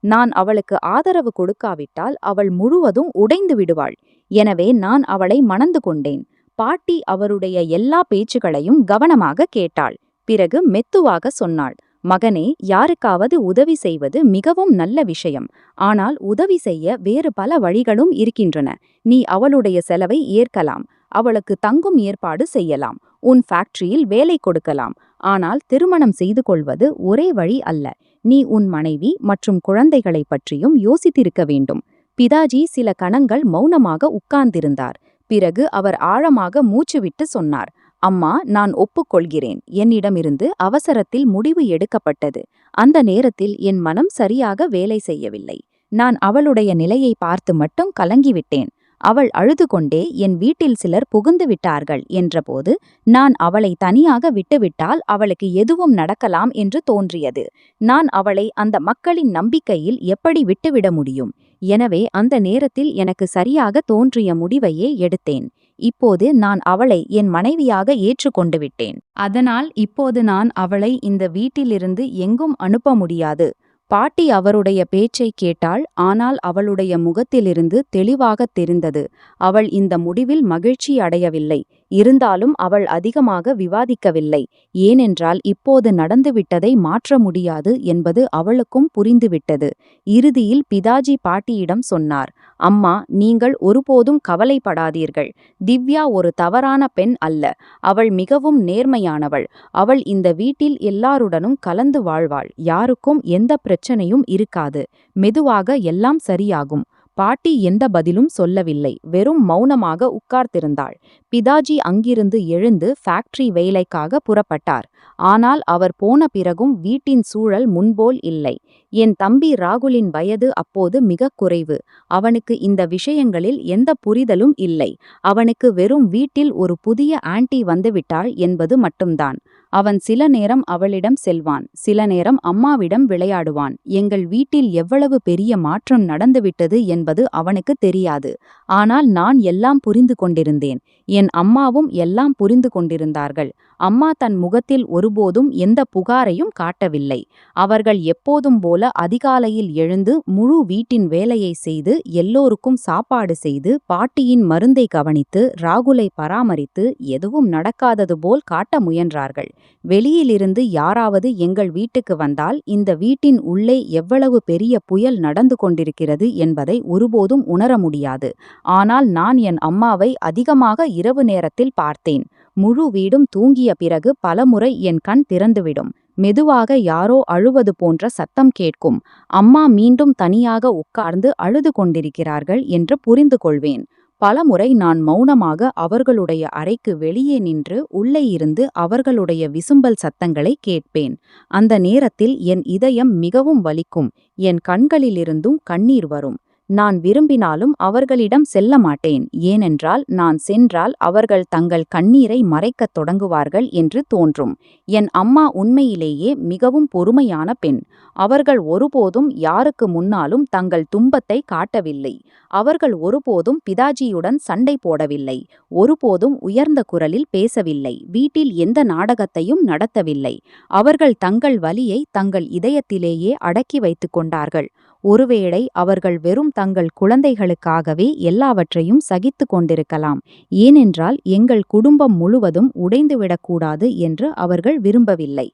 நான் அவளுக்கு ஆதரவு கொடுக்காவிட்டால் அவள் முழுவதும் உடைந்து விடுவாள். எனவே நான் அவளை மணந்து கொண்டேன். பாட்டி அவருடைய எல்லா பேச்சுகளையும் கவனமாக கேட்டாள். பிறகு மெத்துவாக சொன்னாள், மகனே, யாருக்காவது உதவி செய்வது மிகவும் நல்ல விஷயம். ஆனால் உதவி செய்ய வேறு பல வழிகளும் இருக்கின்றன. நீ அவளுடைய செலவை ஏற்கலாம், அவளுக்கு தங்கும் ஏற்பாடு செய்யலாம், உன் ஃபேக்டரியில் வேலை கொடுக்கலாம். ஆனால் திருமணம் செய்து கொள்வது ஒரே வழி அல்ல. நீ உன் மனைவி மற்றும் குழந்தைகளை பற்றியும் யோசித்திருக்க வேண்டும். பிதாஜி சில கணங்கள் மௌனமாக உட்கார்ந்திருந்தார். பிறகு அவர் ஆழமாக மூச்சுவிட்டு சொன்னார், அம்மா, நான் ஒப்புக்கொள்கிறேன். என்னிடமிருந்து அவசரத்தில் முடிவு எடுக்கப்பட்டது. அந்த நேரத்தில் என் மனம் சரியாக வேலை செய்யவில்லை. நான் அவளுடைய நிலையை பார்த்து மட்டும் கலங்கிவிட்டேன். அவள் அழுது கொண்டே என் வீட்டில் சிலர் புகுந்து விட்டார்கள் என்றபோது நான் அவளை தனியாக விட்டுவிட்டால் அவளுக்கு எதுவும் நடக்கலாம் என்று தோன்றியது. நான் அவளை அந்த மக்களின் நம்பிக்கையில் எப்படி விட்டுவிட முடியும்? எனவே அந்த நேரத்தில் எனக்கு சரியாக தோன்றிய முடிவையே எடுத்தேன். இப்போது நான் அவளை என் மனைவியாக ஏற்றுக்கொண்டு விட்டேன். அதனால் இப்போது நான் அவளை இந்த வீட்டிலிருந்து எங்கும் அனுப்ப முடியாது. பாட்டி அவருடைய பேச்சை கேட்டாள். ஆனால் அவளுடைய முகத்திலிருந்து தெளிவாகத் தெரிந்தது, அவள் இந்த முடிவில் மகிழ்ச்சி அடையவில்லை. இருந்தாலும் அவள் அதிகமாக விவாதிக்கவில்லை. ஏனென்றால் இப்போது நடந்துவிட்டதை மாற்ற முடியாது என்பது அவளுக்கும் புரிந்துவிட்டது. இறுதியில் பிதாஜி பாட்டியிடம் சொன்னார், அம்மா, நீங்கள் ஒருபோதும் கவலைப்படாதீர்கள். திவ்யா ஒரு தவறான பெண் அல்ல. அவள் மிகவும் நேர்மையானவள். அவள் இந்த வீட்டில் எல்லாருடனும் கலந்து வாழ்வாள். யாருக்கும் எந்த பிரச்சனையும் இருக்காது. மெதுவாக எல்லாம் சரியாகும். பாட்டி எந்த பதிலும் சொல்லவில்லை. வெறும் மௌனமாக உட்கார்ந்திருந்தாள். பிதாஜி அங்கிருந்து எழுந்து ஃபேக்டரி வேலைக்காக புறப்பட்டார். ஆனால் அவர் போன பிறகும் வீட்டின் சூழல் முன்போல் இல்லை. என் தம்பி ராகுலின் வயது அப்போது மிகக் குறைவு. அவனுக்கு இந்த விஷயங்களில் எந்த புரிதலும் இல்லை. அவனுக்கு வெறும் வீட்டில் ஒரு புதிய ஆன்ட்டி வந்துவிட்டாள் என்பது மட்டும்தான். அவன் சில நேரம் அவளிடம் செல்வான், சில நேரம் அம்மாவிடம் விளையாடுவான். எங்கள் வீட்டில் எவ்வளவு பெரிய மாற்றம் நடந்துவிட்டது என்பது அவனுக்கு தெரியாது. ஆனால் நான் எல்லாம் புரிந்து கொண்டிருந்தேன். என் அம்மாவும் எல்லாம் புரிந்து கொண்டிருந்தார்கள். அம்மா தன் முகத்தில் ஒருபோதும் எந்த புகாரையும் காட்டவில்லை. அவர்கள் எப்போதும் போல அதிகாலையில் எழுந்து முழு வீட்டின் வேலையை செய்து எல்லோருக்கும் சாப்பாடு செய்து பாட்டியின் மருந்தை கவனித்து ராகுலை பராமரித்து எதுவும் நடக்காதது போல் காட்ட முயன்றார்கள். வெளியிலிருந்து யாராவது எங்கள் வீட்டுக்கு வந்தால் இந்த வீட்டின் உள்ளே எவ்வளவு பெரிய புயல் நடந்து கொண்டிருக்கிறது என்பதை ஒருபோதும் உணர முடியாது. ஆனால் நான் என் அம்மாவை அதிகமாக இரவு நேரத்தில் பார்த்தேன். முழு வீடும் தூங்கிய பிறகு பலமுறை என் கண் திறந்துவிடும். மெதுவாக யாரோ அழுவது போன்ற சத்தம் கேட்கும். அம்மா மீண்டும் தனியாக உட்கார்ந்து அழுது கொண்டிருக்கிறார்கள் என்று புரிந்து கொள்வேன். பலமுறை நான் மௌனமாக அவர்களுடைய அறைக்கு வெளியே நின்று உள்ளே இருந்து அவர்களுடைய விசும்பல் சத்தங்களை கேட்பேன். அந்த நேரத்தில் என் இதயம் மிகவும் வலிக்கும். என் கண்களிலிருந்தும் கண்ணீர் வரும். நான் விரும்பினாலும் அவர்களிடம் செல்ல மாட்டேன். ஏனென்றால் நான் சென்றால் அவர்கள் தங்கள் கண்ணீரை மறைக்கத் தொடங்குவார்கள் என்று தோன்றும். என் அம்மா உண்மையிலேயே மிகவும் பொறுமையான பெண். அவர்கள் ஒருபோதும் யாருக்கு முன்னாலும் தங்கள் துன்பத்தை காட்டவில்லை. அவர்கள் ஒருபோதும் பிதாஜியுடன் சண்டை போடவில்லை. ஒருபோதும் உயர்ந்த குரலில் பேசவில்லை. வீட்டில் எந்த நாடகத்தையும் நடத்தவில்லை. அவர்கள் தங்கள் வலியை தங்கள் இதயத்திலேயே அடக்கி வைத்துக் கொண்டார்கள். ஒருவேளை அவர்கள் வெறும் தங்கள் குழந்தைகளுக்காகவே எல்லாவற்றையும் சகித்து கொண்டிருக்கலாம். ஏனென்றால் எங்கள் குடும்பம் முழுவதும் உடைந்துவிடக்கூடாது என்று அவர்கள் விரும்பவில்லை.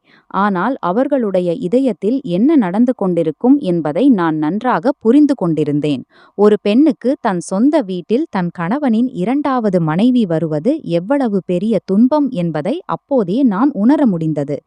ஆனால் அவர்களுடைய இதயத்தில் என்ன நடந்து கொண்டிருக்கும் என்பதை நான் நன்றாக புரிந்து கொண்டிருந்தேன். ஒரு பெண்ணுக்கு தன் சொந்த வீட்டில் தன் கணவனின் இரண்டாவது மனைவி வருவது எவ்வளவு பெரிய துன்பம் என்பதை அப்போதே நான் உணர முடிந்தது.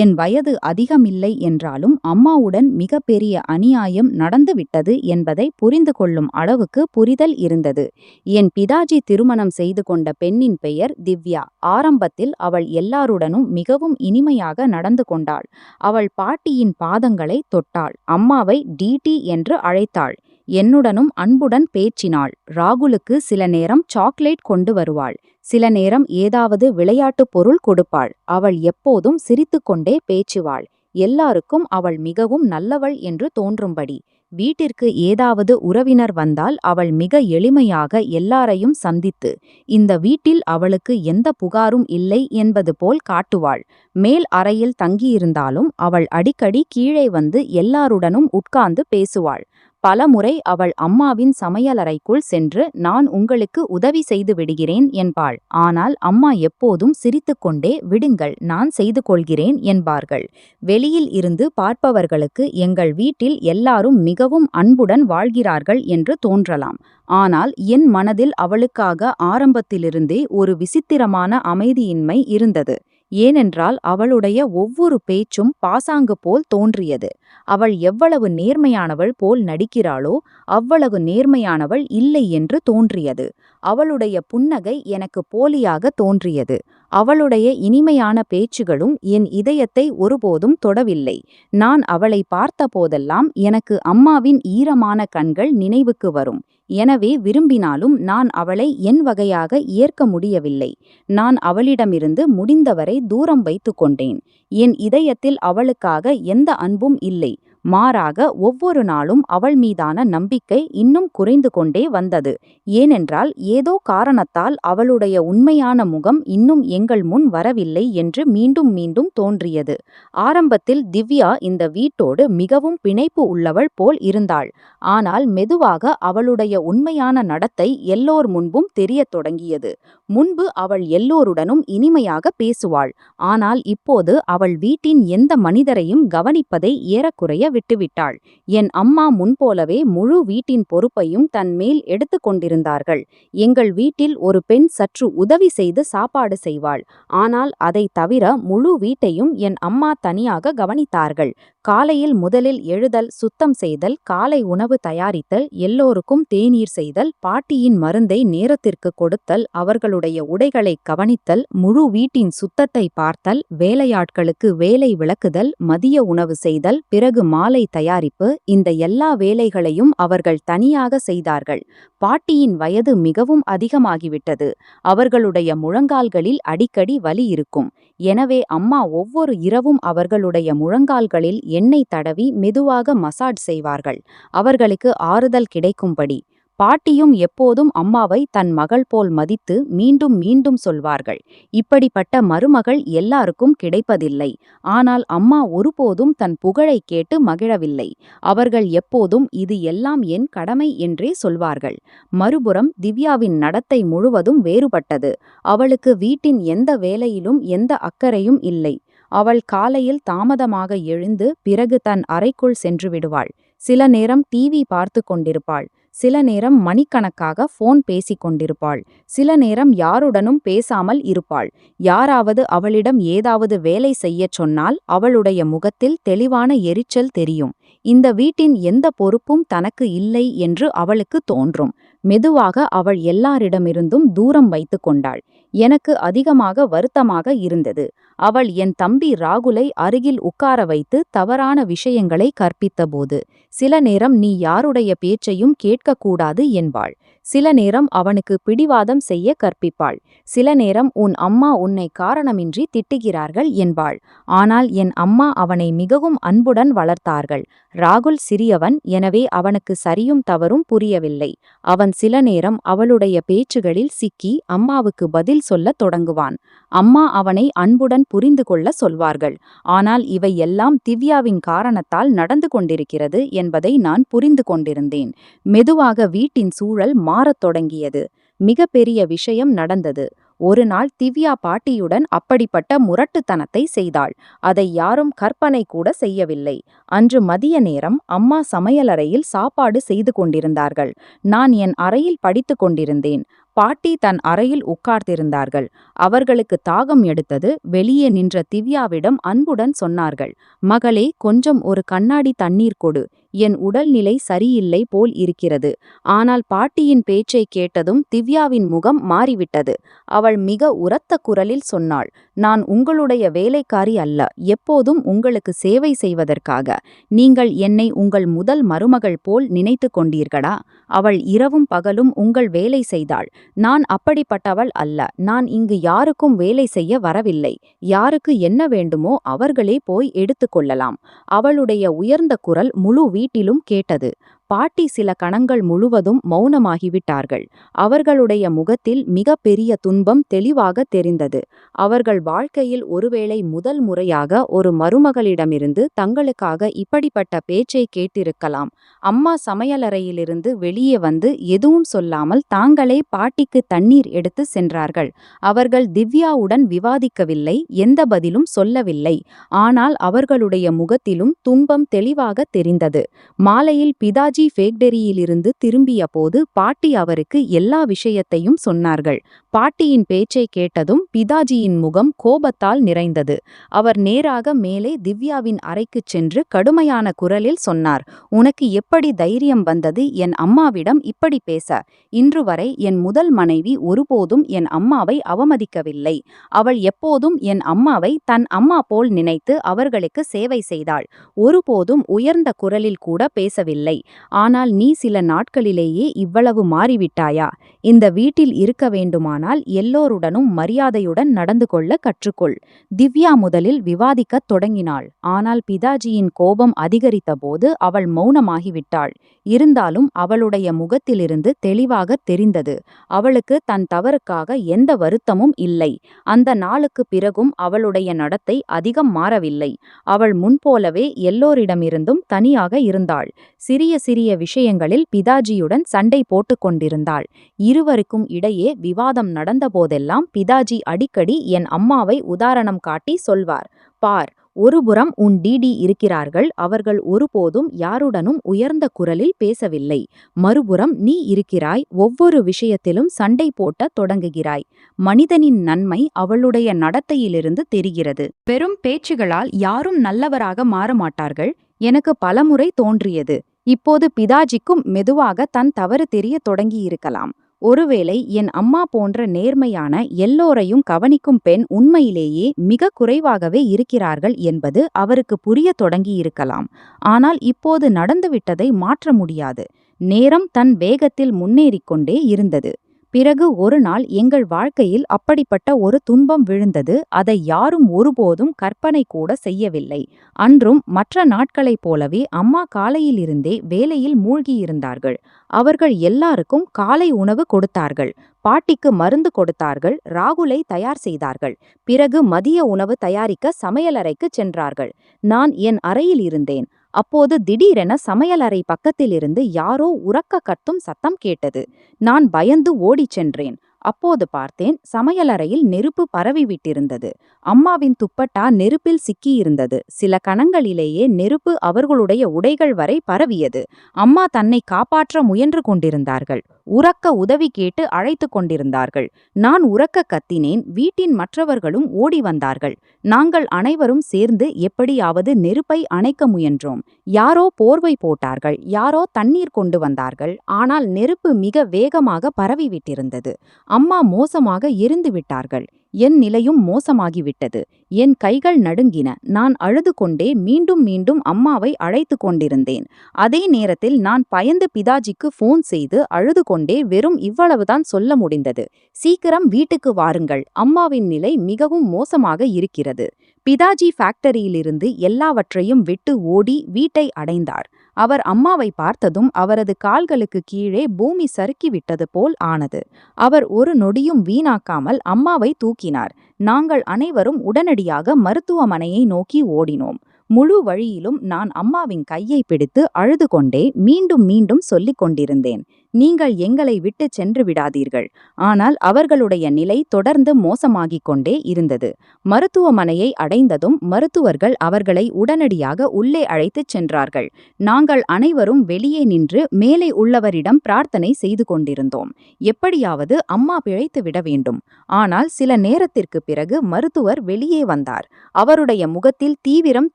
என் வயது அதிகமில்லை என்றாலும் அம்மாவுடன் மிகப்பெரிய அநியாயம் நடந்துவிட்டது என்பதை புரிந்து கொள்ளும் அளவுக்கு புரிதல் இருந்தது. என் பிதாஜி திருமணம் செய்து கொண்ட பெண்ணின் பெயர் திவ்யா. ஆரம்பத்தில் அவள் எல்லாருடனும் மிகவும் இனிமையாக நடந்து கொண்டாள். அவள் பாட்டியின் பாதங்களை தொட்டாள். அம்மாவை டிடி என்று அழைத்தாள். என்னுடனும் அன்புடன் பேச்சினாள். ராகுலுக்கு சில நேரம் சாக்லேட் கொண்டு வருவாள். சில நேரம் ஏதாவது விளையாட்டுப் பொருள் கொடுப்பாள். அவள் எப்போதும் சிரித்துக்கொண்டே பேச்சுவாள். எல்லாருக்கும் அவள் மிகவும் நல்லவள் என்று தோன்றும்படி. வீட்டிற்கு ஏதாவது உறவினர் வந்தால் அவள் மிக எளிமையாக எல்லாரையும் சந்தித்து இந்த வீட்டில் அவளுக்கு எந்த புகாரும் இல்லை என்பது போல் காட்டுவாள். மேல் அறையில் தங்கியிருந்தாலும் அவள் அடிக்கடி கீழே வந்து எல்லாருடனும் உட்கார்ந்து பேசுவாள். பலமுறை அவள் அம்மாவின் சமையலறைக்குள் சென்று நான் உங்களுக்கு உதவி செய்து விடுகிறேன் என்பாள். ஆனால் அம்மா எப்போதும் சிரித்துக்கொண்டே விடுங்கள், நான் செய்து கொள்கிறேன் என்பார்கள். வெளியில் இருந்து பார்ப்பவர்களுக்கு எங்கள் வீட்டில் எல்லாரும் மிகவும் அன்புடன் வாழ்கிறார்கள் என்று தோன்றலாம். ஆனால் என் மனதில் அவளுக்காக ஆரம்பத்திலிருந்தே ஒரு விசித்திரமான அமைதியின்மை இருந்தது. ஏனென்றால் அவளுடைய ஒவ்வொரு பேச்சும் பாசாங்கு போல் தோன்றியது. அவள் எவ்வளவு நேர்மையானவள் போல் நடிக்கிறாளோ அவ்வளவு நேர்மையானவள் இல்லை என்று தோன்றியது. அவளுடைய புன்னகை எனக்கு போலியாக தோன்றியது. அவளுடைய இனிமையான பேச்சுகளும் என் இதயத்தை ஒருபோதும் தொடவில்லை. நான் அவளை பார்த்த போதெல்லாம் எனக்கு அம்மாவின் ஈரமான கண்கள் நினைவுக்கு வரும். எனவே விரும்பினாலும் நான் அவளை என் வகையாக ஏற்க முடியவில்லை. நான் அவளிடமிருந்து முடிந்தவரை தூரம் வைத்து கொண்டேன். என் இதயத்தில் அவளுக்காக எந்த அன்பும் இல்லை. மாறாக ஒவ்வொரு நாளும் அவள் மீதான நம்பிக்கை இன்னும் குறைந்து கொண்டே வந்தது. ஏனென்றால் ஏதோ காரணத்தால் அவளுடைய உண்மையான முகம் இன்னும் எங்கள் முன் வரவில்லை என்று மீண்டும் மீண்டும் தோன்றியது. ஆரம்பத்தில் திவ்யா இந்த வீட்டோடு மிகவும் பிணைப்பு உள்ளவள் போல் இருந்தாள். ஆனால் மெதுவாக அவளுடைய உண்மையான நடத்தை எல்லோர் முன்பும் தெரியத் தொடங்கியது. முன்பு அவள் எல்லோருடனும் இனிமையாக பேசுவாள். ஆனால் இப்போது அவள் வீட்டின் எந்த மனிதரையும் கவனிப்பதை ஏறக்குறைய விட்டுவிட்டாள். என் அம்மா முன்போலவே முழு வீட்டின் பொறுப்பையும் தன் மேல் எடுத்து கொண்டிருந்தார்கள். எங்கள் வீட்டில் ஒரு பெண் சற்று உதவி செய்து சாப்பாடு செய்வாள். ஆனால் அதை தவிர முழு வீட்டையும் என் அம்மா தனியாக கவனித்தார்கள். காலையில் முதலில் எழுதல், சுத்தம் செய்தல், காலை உணவு தயாரித்தல், எல்லோருக்கும் தேநீர் செய்தல், பாட்டியின் மருந்தை நேரத்திற்கு கொடுத்தல், அவர்களுடைய உடைகளை கவனித்தல், முழு வீட்டின் சுத்தத்தை பார்த்தல், வேலையாட்களுக்கு வேலை விளக்குதல், மதிய உணவு செய்தல், பிறகு மாலை தயாரிப்பு, இந்த எல்லா வேலைகளையும் அவர்கள் தனியாக செய்தார்கள். பாட்டியின் வயது மிகவும் அதிகமாகிவிட்டது. அவர்களுடைய முழங்கால்களில் அடிக்கடி வலி இருக்கும். எனவே அம்மா ஒவ்வொரு இரவும் அவர்களுடைய முழங்கால்களில் எண்ணெய் தடவி மெதுவாக மசாஜ் செய்வார்கள், அவர்களுக்கு ஆறுதல் கிடைக்கும்படி. பாட்டியும் எப்போதும் அம்மாவை தன் மகள் போல் மதித்து மீண்டும் மீண்டும் சொல்வார்கள். இப்படிப்பட்ட மருமகள் எல்லாருக்கும் கிடைப்பதில்லை. ஆனால் அம்மா ஒருபோதும் தன் புகழை கேட்டு மகிழவில்லை. அவர்கள் எப்போதும் இது எல்லாம் என் கடமை என்றே சொல்வார்கள். மறுபுறம் திவ்யாவின் நடத்தை முழுவதும் வேறுபட்டது. அவளுக்கு வீட்டின் எந்த வேலையிலும் எந்த அக்கறையும் இல்லை. அவள் காலையில் தாமதமாக எழுந்து பிறகு தன் அறைக்குள் சென்று விடுவாள். சில நேரம் டிவி பார்த்து கொண்டிருப்பாள். சில நேரம் மணிக்கணக்காக போன் பேசிக் கொண்டிருப்பாள். சில நேரம் யாருடனும் பேசாமல் இருப்பாள். யாராவது அவளிடம் ஏதாவது வேலை செய்யச் சொன்னால் அவளுடைய முகத்தில் தெளிவான எரிச்சல் தெரியும். இந்த வீட்டின் எந்த பொறுப்பும் தனக்கு இல்லை என்று அவளுக்கு தோன்றும். மெதுவாக அவள் எல்லாரிடமிருந்தும் தூரம் வைத்து கொண்டாள். எனக்கு அதிகமாக வருத்தமாக இருந்தது. அவள் என் தம்பி ராகுலை அருகில் உட்கார வைத்து தவறான விஷயங்களை கற்பித்தபோது சில நேரம் நீ யாருடைய பேச்சையும் கேட்கக்கூடாது என்பாள். சில நேரம் அவனுக்கு பிடிவாதம் செய்ய கற்பிப்பாள். சில நேரம் உன் அம்மா உன்னை காரணமின்றி திட்டுகிறார்கள் என்பாள். ஆனால் என் அம்மா அவனை மிகவும் அன்புடன் வளர்த்தார்கள். ராகுல் சிறியவன், எனவே அவனுக்கு சரியும் தவறும் புரியவில்லை. அவன் சில நேரம் அவளுடைய பேச்சுகளில் சிக்கி அம்மாவுக்கு பதில் சொல்லத் தொடங்குவான். அம்மா அவனை அன்புடன் புரிந்து கொள்ள சொல்வார்கள். ஆனால் இவை எல்லாம் திவ்யாவின் காரணத்தால் நடந்து கொண்டிருக்கிறது என்பதை நான் புரிந்து கொண்டிருந்தேன். மெதுவாக வீட்டின் சூழல் மாறத் தொடங்கியது. மிகப்பெரிய விஷயம் நடந்தது. ஒரு நாள் திவ்யா பாட்டியுடன் அப்படிப்பட்ட முரட்டுத்தனத்தை செய்தாள். அதை யாரும் கற்பனை கூட செய்யவில்லை. அன்று மதிய நேரம் அம்மா சமையலறையில் சாப்பாடு செய்து கொண்டிருந்தார்கள். நான் என் அறையில் படித்துக் கொண்டிருந்தேன். பாட்டி தன் அறையில் உட்கார்ந்திருந்தார்கள். அவர்களுக்கு தாகம் எடுத்தது. வெளியே நின்ற திவ்யாவிடம் அன்புடன் சொன்னார்கள், மகளே, கொஞ்சம் ஒரு கண்ணாடி தண்ணீர் கொடு. என் உடல்நிலை சரியில்லை போல் இருக்கிறது. ஆனால் பாட்டியின் பேச்சை கேட்டதும் திவ்யாவின் முகம் மாறிவிட்டது. அவள் மிக உரத்த குரலில் சொன்னாள், நான் உங்களுடைய வேலைக்காரி அல்ல, எப்போதும் உங்களுக்கு சேவை செய்வதற்காக. நீங்கள் என்னை உங்கள் முதல் மருமகள் போல் நினைத்து கொண்டீர்களா? அவள் இரவும் பகலும் உங்கள் வேலை செய்தாள். நான் அப்படிப்பட்டவள் அல்ல. நான் இங்கு யாருக்கும் வேலை செய்ய வரவில்லை. யாருக்கு என்ன வேண்டுமோ அவர்களே போய் எடுத்துக்கொள்ளலாம். அவளுடைய உயர்ந்த குரல் முழு வீட்டிலும் கேட்டது. பாட்டி சில கணங்கள் முழுவதும் மௌனமாகிவிட்டார்கள். அவர்களுடைய முகத்தில் மிக பெரிய துன்பம் தெளிவாக தெரிந்தது. அவர்கள் வாழ்க்கையில் ஒருவேளை முதல் முறையாக ஒரு மருமகளிடமிருந்து தங்களுக்காக இப்படிப்பட்ட பேச்சை கேட்டிருக்கலாம். அம்மா சமையலறையிலிருந்து வெளியே வந்து எதுவும் சொல்லாமல் தாங்களே பாட்டிக்கு தண்ணீர் எடுத்து சென்றார்கள். அவர்கள் திவ்யாவுடன் விவாதிக்கவில்லை, எந்த பதிலும் சொல்லவில்லை. ஆனால் அவர்களுடைய முகத்திலும் துன்பம் தெளிவாக தெரிந்தது. மாலையில் பிதாஜி ஃபேக்டரியிலிருந்து திரும்பிய போது பாட்டி அவருக்கு எல்லா விஷயத்தையும் சொன்னார்கள். பாட்டியின் பேச்சை கேட்டதும் பிதாஜியின் முகம் கோபத்தால் நிறைந்தது. அவர் நேராக மேலே திவ்யாவின் அறைக்குச் சென்று கடுமையான குரலில் சொன்னார், உனக்கு எப்படி தைரியம் வந்தது என் அம்மாவிடம் இப்படி பேச? இன்று வரை என் முதல் மனைவி ஒருபோதும் என் அம்மாவை அவமதிக்கவில்லை. அவள் எப்போதும் என் அம்மாவை தன் அம்மா போல் நினைத்து அவர்களுக்கு சேவை செய்தாள். ஒருபோதும் உயர்ந்த குரலில் கூட பேசவில்லை. ஆனால் நீ சில நாட்களிலேயே இவ்வளவு மாறிவிட்டாயா? இந்த வீட்டில் இருக்க வேண்டுமானால் எல்லோருடனும் மரியாதையுடன் நடந்து கொள்ள கற்றுக்கொள். திவ்யா முதலில் விவாதிக்கத் தொடங்கினாள். ஆனால் பிதாஜியின் கோபம் அதிகரித்தபோது அவள் மௌனமாகிவிட்டாள். இருந்தாலும் அவளுடைய முகத்திலிருந்து தெளிவாக தெரிந்தது, அவளுக்கு தன் தவறுக்காக எந்த வருத்தமும் இல்லை. அந்த நாளுக்கு பிறகும் அவளுடைய நடத்தை அதிகம் மாறவில்லை. அவள் முன்போலவே எல்லோரிடமிருந்தும் தனியாக இருந்தாள். சிறிய சிறிய விஷயங்களில் பிதாஜியுடன் சண்டை போட்டுக் கொண்டிருந்தாள். இருவருக்கும் இடையே விவாதம் நடந்தபோதெல்லாம் பிதாஜி அடிக்கடி என் அம்மாவை உதாரணம் காட்டி சொல்வார், பார், ஒருபுறம் உன் டிடி இருக்கிறார்கள், அவர்கள் ஒருபோதும் யாருடனும் உயர்ந்த குரலில் பேசவில்லை. மறுபுறம் நீ இருக்கிறாய், ஒவ்வொரு விஷயத்திலும் சண்டை போட்ட தொடங்குகிறாய். மனிதனின் நன்மை அவளுடைய நடத்தையிலிருந்து தெரிகிறது. வெறும் பேச்சுகளால் யாரும் நல்லவராக மாறமாட்டார்கள். எனக்கு பலமுறை தோன்றியது. இப்போது பிதாஜிக்கும் மெதுவாக தன் தவறு தெரிய தொடங்கியிருக்கலாம். ஒருவேளை என் அம்மா போன்ற நேர்மையான, எல்லோரையும் கவனிக்கும் பெண் உண்மையிலேயே மிக குறைவாகவே இருக்கிறார்கள் என்பது அவருக்கு புரிய தொடங்கியிருக்கலாம். ஆனால் இப்போது நடந்துவிட்டதை மாற்ற முடியாது. நேரம் தன் வேகத்தில் முன்னேறிக்கொண்டே இருந்தது. பிறகு ஒரு நாள் எங்கள் வாழ்க்கையில் அப்படிப்பட்ட ஒரு துன்பம் விழுந்தது. அதை யாரும் ஒருபோதும் கற்பனை கூட செய்யவில்லை. அன்றும் மற்ற நாட்களைப் போலவே அம்மா காலையிலிருந்தே வேலையில் மூழ்கியிருந்தார்கள். அவர்கள் எல்லாருக்கும் காலை உணவு கொடுத்தார்கள். பாட்டிக்கு மருந்து கொடுத்தார்கள். ராகுலை தயார் செய்தார்கள். பிறகு மதிய உணவு தயாரிக்க சமையலறைக்கு சென்றார்கள். நான் என் அறையில் இருந்தேன். அப்போது திடீரென சமையலறை பக்கத்திலிருந்து யாரோ உரக்க கத்தும் சத்தம் கேட்டது. நான் பயந்து ஓடிச் சென்றேன். அப்போது பார்த்தேன், சமையலறையில் நெருப்பு பரவிவிட்டிருந்தது. அம்மாவின் துப்பட்டா நெருப்பில் சிக்கியிருந்தது. சில கணங்களிலேயே நெருப்பு அவர்களுடைய உடைகள் வரை பரவியது. அம்மா தன்னை காப்பாற்ற முயன்று கொண்டிருந்தார்கள். உரக்க உதவி கேட்டு அழைத்து கொண்டிருந்தார்கள். நான் உரக்க கத்தினேன். வீட்டின் மற்றவர்களும் ஓடி வந்தார்கள். நாங்கள் அனைவரும் சேர்ந்து எப்படியாவது நெருப்பை அணைக்க முயன்றோம். யாரோ போர்வை போட்டார்கள், யாரோ தண்ணீர் கொண்டு வந்தார்கள். ஆனால் நெருப்பு மிக வேகமாக பரவிவிட்டிருந்தது. அம்மா மோசமாக எரிந்து விட்டார்கள். என் நிலையும் மோசமாகிவிட்டது. என் கைகள் நடுங்கின. நான் அழுது கொண்டே மீண்டும் மீண்டும் அம்மாவை அழைத்து கொண்டிருந்தேன். அதே நேரத்தில் நான் பயந்து பிதாஜிக்கு ஃபோன் செய்து அழுது கொண்டே வெறும் இவ்வளவுதான் சொல்ல முடிந்தது, சீக்கிரம் வீட்டுக்கு வாருங்கள், அம்மாவின் நிலை மிகவும் மோசமாக இருக்கிறது. பிதாஜி ஃபேக்டரியிலிருந்து எல்லாவற்றையும் விட்டு ஓடி வீட்டை அடைந்தார். அவர் அம்மாவை பார்த்ததும் அவரது கால்களுக்கு கீழே பூமி சறுக்கிவிட்டது போல் ஆனது. அவர் ஒரு நொடியும் வீணாக்காமல் அம்மாவை தூக்கினார். நாங்கள் அனைவரும் உடனடியாக மருத்துவமனையை நோக்கி ஓடினோம். முழு வழியிலும் நான் அம்மாவின் கையை பிடித்து அழுது கொண்டே மீண்டும் மீண்டும் சொல்லிக் கொண்டிருந்தேன், நீங்கள் எங்களை விட்டு சென்று விடாதீர்கள். ஆனால் அவர்களுடைய நிலை தொடர்ந்து மோசமாகிக் கொண்டே இருந்தது. மருத்துவமனையை அடைந்ததும் மருத்துவர்கள் அவர்களை உடனடியாக உள்ளே அழைத்துச் சென்றார்கள். நாங்கள் அனைவரும் வெளியே நின்று மேலே உள்ளவரிடம் பிரார்த்தனை செய்து கொண்டிருந்தோம். எப்படியாவது அம்மா பிழைத்து விட வேண்டும். ஆனால் சில நேரத்திற்கு பிறகு மருத்துவர் வெளியே வந்தார். அவருடைய முகத்தில் தீவிரம்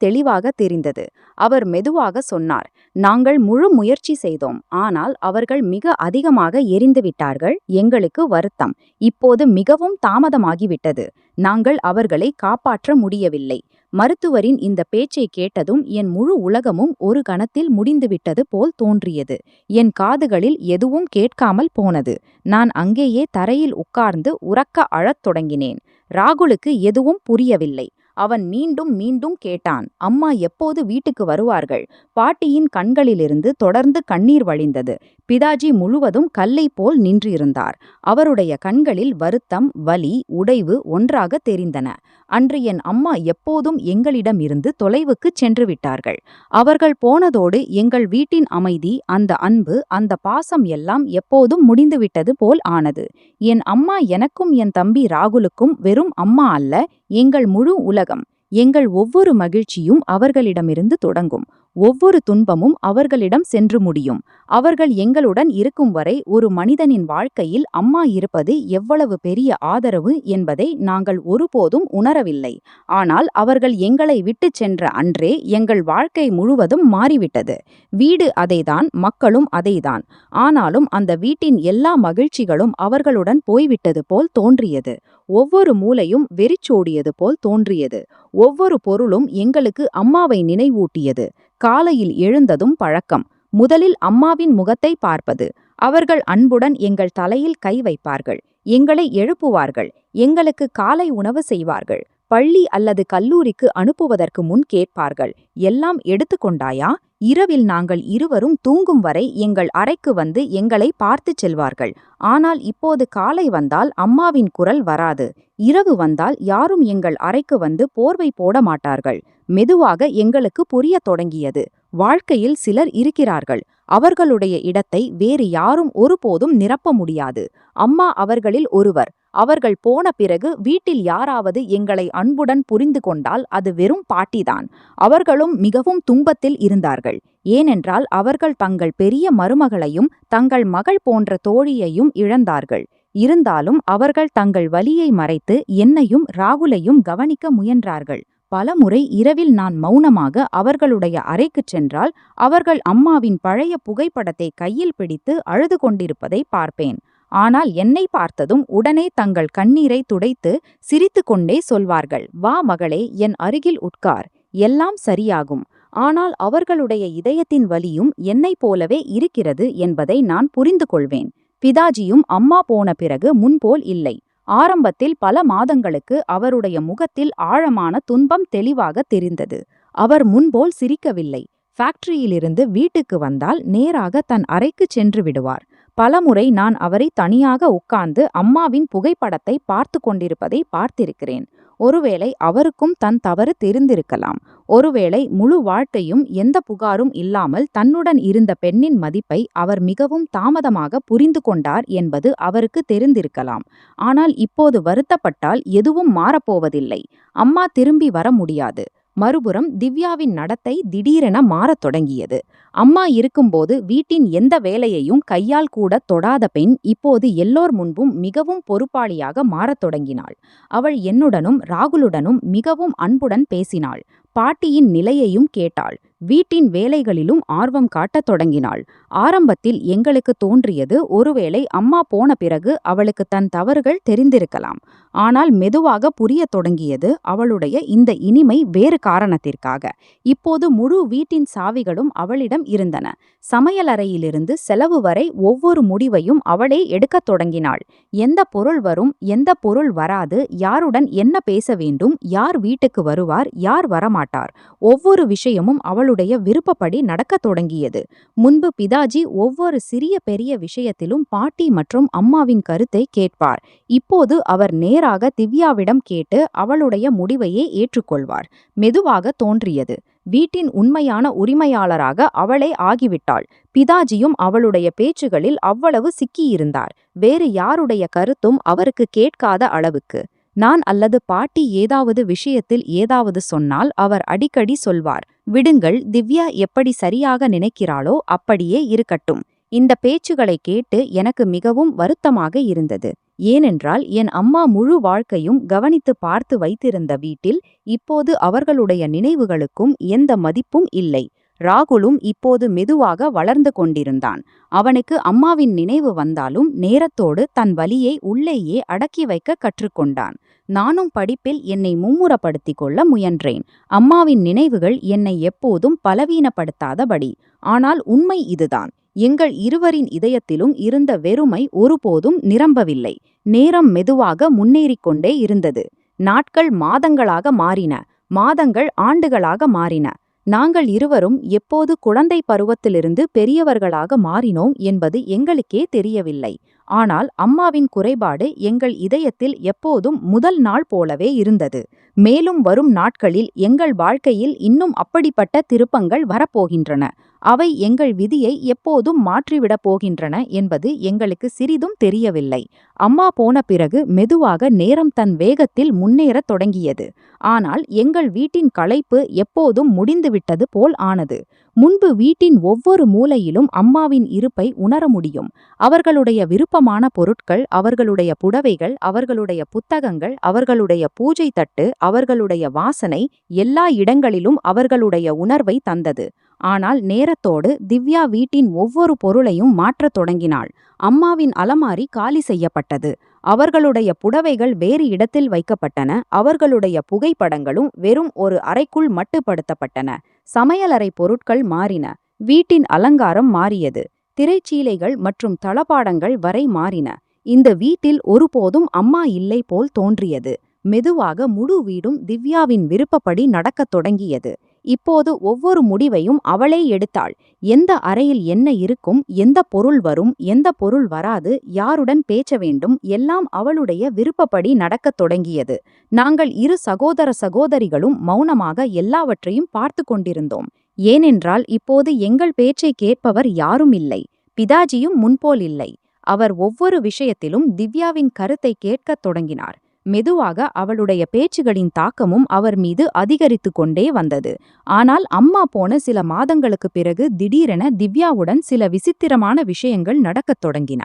தெளிவாக தெரிந்தது. அவர் மெதுவாக சொன்னார், நாங்கள் முழு முயற்சி செய்தோம். ஆனால் அவர்கள் மிக அதிகமாக எரிந்துவிட்டார்கள். எங்களுக்கு வருத்தம். இப்போது மிகவும் தாமதமாகிவிட்டது. நாங்கள் அவர்களை காப்பாற்ற முடியவில்லை. மருத்துவரின் இந்த பேச்சை கேட்டதும் என் முழு உலகமும் ஒரு கணத்தில் முடிந்துவிட்டது போல் தோன்றியது. என் காதுகளில் எதுவும் கேட்காமல் போனது. நான் அங்கேயே தரையில் உட்கார்ந்து உரக்க அழத் தொடங்கினேன். ராகுலுக்கு எதுவும் புரியவில்லை. அவன் மீண்டும் மீண்டும் கேட்டான், அம்மா எப்போது வீட்டுக்கு வருவார்கள்? பாட்டியின் கண்களிலிருந்து தொடர்ந்து கண்ணீர் வழிந்தது. பிதாஜி முழுவதும் கல்லை போல் நின்றிருந்தார். அவருடைய கண்களில் வருத்தம், வலி, உடைவு ஒன்றாக தெரிந்தன. அன்று என் அம்மா எப்போதும் எங்களிடமிருந்து தொலைவுக்குச் சென்று விட்டார்கள். அவர்கள் போனதோடு எங்கள் வீட்டின் அமைதி, அந்த அன்பு, அந்த பாசம் எல்லாம் எப்போதும் முடிந்துவிட்டது போல் ஆனது. என் அம்மா எனக்கும் என் தம்பி ராகுலுக்கும் வெறும் அம்மா அல்ல, எங்கள் முழு உலகம். எங்கள் ஒவ்வொரு மகிழ்ச்சியும் அவர்களிடமிருந்து தொடங்கும். ஒவ்வொரு துன்பமும் அவர்களிடம் சென்று முடியும். அவர்கள் எங்களுடன் இருக்கும் வரை ஒரு மனிதனின் வாழ்க்கையில் அம்மா இருப்பது எவ்வளவு பெரிய ஆதரவு என்பதை நாங்கள் ஒருபோதும் உணரவில்லை. ஆனால் அவர்கள் எங்களை விட்டுச் சென்ற அன்றே எங்கள் வாழ்க்கை முழுவதும் மாறிவிட்டது. வீடு அதைதான், மக்களும் அதைதான். ஆனாலும் அந்த வீட்டின் எல்லா மகிழ்ச்சிகளும் அவர்களுடன் போய்விட்டது போல் தோன்றியது. ஒவ்வொரு மூலையும் வெறிச்சோடியது போல் தோன்றியது. ஒவ்வொரு பொருளும் எங்களுக்கு அம்மாவை நினைவூட்டியது. காலையில் எழுந்ததும் பழக்கம். முதலில் அம்மாவின் முகத்தை பார்ப்பது. அவர்கள் அன்புடன் எங்கள் தலையில் கை வைப்பார்கள். எங்களை எழுப்புவார்கள். எங்களுக்கு காலை உணவு செய்வார்கள். பள்ளி அல்லது கல்லூரிக்கு அனுப்புவதற்கு முன் கேட்பார்கள், எல்லாம் எடுத்துக்கொண்டாயா? இரவில் நாங்கள் இருவரும் தூங்கும் வரை எங்கள் அறைக்கு வந்து எங்களை பார்த்துச் செல்வார்கள். ஆனால் இப்போது காலை வந்தால் அம்மாவின் குரல் வராது. இரவு வந்தால் யாரும் எங்கள் அறைக்கு வந்து போர்வை போட மாட்டார்கள். மெதுவாக எங்களுக்கு புரியத் தொடங்கியது. வாழ்க்கையில் சிலர் இருக்கிறார்கள். அவர்களுடைய இடத்தை வேறு யாரும் ஒருபோதும் நிரப்ப முடியாது. அம்மா அவர்களில் ஒருவர். அவர்கள் போன பிறகு வீட்டில் யாராவது எங்களை அன்புடன் புரிந்து கொண்டால் அது வெறும் பாட்டிதான். அவர்களும் மிகவும் துன்பத்தில் இருந்தார்கள். ஏனென்றால் அவர்கள் தங்கள் பெரிய மருமகளையும் தங்கள் மகள் போன்ற தோழியையும் இழந்தார்கள். இருந்தாலும் அவர்கள் தங்கள் வலியை மறைத்து என்னையும் ராகுலையும் கவனிக்க முயன்றார்கள். பலமுறை இரவில் நான் மௌனமாக அவர்களுடைய அறைக்குச் சென்றால் அவர்கள் அம்மாவின் பழைய புகைப்படத்தை கையில் பிடித்து அழுது கொண்டிருப்பதை பார்ப்பேன். ஆனால் என்னை பார்த்ததும் உடனே தங்கள் கண்ணீரை துடைத்து சிரித்து கொண்டே சொல்வார்கள், வா மகளே, என் அருகில் உட்கார், எல்லாம் சரியாகும். ஆனால் அவர்களுடைய இதயத்தின் வலியும் என்னைப் போலவே இருக்கிறது என்பதை நான் புரிந்து கொள்வேன். பிதாஜியும் அம்மா போன பிறகு முன்போல் இல்லை. ஆரம்பத்தில் பல மாதங்களுக்கு அவருடைய முகத்தில் ஆழமான துன்பம் தெளிவாக தெரிந்தது. அவர் முன்போல் சிரிக்கவில்லை. ஃபேக்டரியிலிருந்து வீட்டுக்கு வந்தால் நேராக தன் அறைக்கு சென்று விடுவார். பலமுறை நான் அவரை தனியாக உட்கார்ந்து அம்மாவின் புகைப்படத்தை பார்த்து கொண்டிருப்பதை பார்த்திருக்கிறேன். ஒருவேளை அவருக்கும் தன் தவறு தெரிந்திருக்கலாம். ஒருவேளை முழு வாழ்க்கையும் எந்த புகாரும் இல்லாமல் தன்னுடன் இருந்த பெண்ணின் மதிப்பை அவர் மிகவும் தாமதமாக புரிந்து கொண்டார் என்பது அவருக்கு தெரிந்திருக்கலாம். ஆனால் இப்போது வருத்தப்பட்டால் எதுவும் மாறப்போவதில்லை. அம்மா திரும்பி வர முடியாது. மறுபுறம் திவ்யாவின் நடத்தை திடீரென மாறத் தொடங்கியது. அம்மா இருக்கும்போது வீட்டின் எந்த வேலையையும் கையால் கூட தொடாத பெண் இப்போது எல்லோர் முன்பும் மிகவும் பொறுப்பாளியாக மாறத் தொடங்கினாள். அவள் என்னுடனும் ராகுலுடனும் மிகவும் அன்புடன் பேசினாள். பாட்டியின் நிலையையும் கேட்டாள். வீட்டின் வேலைகளிலும் ஆர்வம் காட்டத் தொடங்கினாள். ஆரம்பத்தில் எங்களுக்கு தோன்றியது, ஒருவேளை அம்மா போன பிறகு அவளுக்கு தன் தவறுகள் தெரிந்திருக்கலாம். ஆனால் மெதுவாக புரியத் தொடங்கியது, அவளுடைய இந்த இனிமை வேறு காரணத்திற்காக. இப்போது முழு வீட்டின் சாவிகளும் அவளிடம் இருந்தன. சமையலறையிலிருந்து செலவு வரை ஒவ்வொரு முடிவையும் அவளே எடுக்கத் தொடங்கினாள். எந்த பொருள் வரும், எந்த பொருள் வராது, யாருடன் என்ன பேச வேண்டும், யார் வீட்டுக்கு வருவார், யார் வரமாட்டார், ஒவ்வொரு விஷயமும் அவள் அவளுடைய விருப்பப்படி நடக்கத் தொடங்கியது. முன்பு பிதாஜி ஒவ்வொரு சிறிய பெரிய விஷயத்திலும் பாட்டி மற்றும் அம்மாவின் கருத்தை கேட்பார். இப்போது அவர் நேராக திவ்யாவிடம் கேட்டு அவளுடைய முடிவையே ஏற்றுக்கொள்வார். மெதுவாக தோன்றியது, வீட்டின் உண்மையான உரிமையாளராக அவளே ஆகிவிட்டாள். பிதாஜியும் அவளுடைய பேச்சுகளில் அவ்வளவு சிக்கியிருந்தார். வேறு யாருடைய கருத்தும் அவருக்கு கேட்காத அளவுக்கு. நான் அல்லது பாட்டி ஏதாவது விஷயத்தில் ஏதாவது சொன்னால் அவர் அடிக்கடி சொல்வார், விடுங்கள், திவ்யா எப்படி சரியாக நினைக்கிறாளோ அப்படியே இருக்கட்டும். இந்த பேச்சுகளை கேட்டு எனக்கு மிகவும் வருத்தமாக இருந்தது. ஏனென்றால் என் அம்மா முழு வாழ்க்கையும் கவனித்து பார்த்து வைத்திருந்த வீட்டில் இப்போது அவர்களுடைய நினைவுகளுக்கும் எந்த மதிப்பும் இல்லை. ராகுலும் இப்போது மெதுவாக வளர்ந்து கொண்டிருந்தான். அவனுக்கு அம்மாவின் நினைவு வந்தாலும் நேரத்தோடு தன் வலியை உள்ளேயே அடக்கி வைக்க கற்றுக்கொண்டான். நானும் படிப்பில் என்னை மும்முரப்படுத்திக் கொள்ள முயன்றேன். அம்மாவின் நினைவுகள் என்னை எப்போதும் பலவீனப்படுத்தாதபடி. ஆனால் உண்மை இதுதான், எங்கள் இருவரின் இதயத்திலும் இருந்த வெறுமை ஒருபோதும் நிரம்பவில்லை. நேரம் மெதுவாக முன்னேறிக்கொண்டே இருந்தது. நாட்கள் மாதங்களாக மாறின, மாதங்கள் ஆண்டுகளாக மாறின. நாங்கள் இருவரும் எப்போது குழந்தை பருவத்திலிருந்து பெரியவர்களாக மாறினோம் என்பது எங்களுக்கே தெரியவில்லை. ஆனால் அம்மாவின் குறைபாடு எங்கள் இதயத்தில் எப்போதும் முதல் நாள் போலவே இருந்தது. மேலும் வரும் நாட்களில் எங்கள் வாழ்க்கையில் இன்னும் அப்படிப்பட்ட திருப்பங்கள் வரப்போகின்றன. அவை எங்கள் விதியை எப்போதும் மாற்றிவிடப் போகின்றன என்பது எங்களுக்கு சிறிதும் தெரியவில்லை. அம்மா போன பிறகு மெதுவாக நேரம் தன் வேகத்தில் முன்னேறத் தொடங்கியது. ஆனால் எங்கள் வீட்டின் களைப்பு எப்போதும் முடிந்துவிட்டது போல் ஆனது. முன்பு வீட்டின் ஒவ்வொரு மூலையிலும் அம்மாவின் இருப்பை உணர முடியும். அவர்களுடைய விருப்பமான பொருட்கள், அவர்களுடைய புடவைகள், அவர்களுடைய புத்தகங்கள், அவர்களுடைய பூஜை தட்டு, அவர்களுடைய வாசனை, எல்லா இடங்களிலும் அவர்களுடைய உணர்வை தந்தது. ஆனால் நேரத்தோடு திவ்யா வீட்டின் ஒவ்வொரு பொருளையும் மாற்றத் தொடங்கினாள். அம்மாவின் அலமாரி காலி செய்யப்பட்டது. அவர்களுடைய புடவைகள் வேறு இடத்தில் வைக்கப்பட்டன. அவர்களுடைய புகைப்படங்களும் வெறும் ஒரு அறைக்குள் மட்டுப்படுத்தப்பட்டன. சமையலறை பொருட்கள் மாறின. வீட்டின் அலங்காரம் மாறியது. திரைச்சீலைகள் மற்றும் தளபாடங்கள் வரை மாறின. இந்த வீட்டில் ஒருபோதும் அம்மா இல்லை போல் தோன்றியது. மெதுவாக முழு வீடும் திவ்யாவின் விருப்பப்படி நடக்கத் தொடங்கியது. இப்போது ஒவ்வொரு முடிவையும் அவளே எடுத்தாள். எந்த அறையில் என்ன இருக்கும், எந்த பொருள் வரும், எந்த பொருள் வராது, யாருடன் பேச வேண்டும், எல்லாம் அவளுடைய விருப்பப்படி நடக்கத் தொடங்கியது. நாங்கள் இரு சகோதர சகோதரிகளும் மௌனமாக எல்லாவற்றையும் பார்த்து கொண்டிருந்தோம். ஏனென்றால் இப்போது எங்கள் பேச்சை கேட்பவர் யாரும் இல்லை. பிதாஜியும் முன்போல் இல்லை. அவர் ஒவ்வொரு விஷயத்திலும் திவ்யாவின் கருத்தை கேட்கத் தொடங்கினார். மெதுவாக அவளுடைய பேச்சுகளின் தாக்கமும் அவர் மீது அதிகரித்து கொண்டே வந்தது. ஆனால் அம்மா போன சில மாதங்களுக்கு பிறகு திடீரென திவ்யாவுடன் சில விசித்திரமான விஷயங்கள் நடக்கத் தொடங்கின.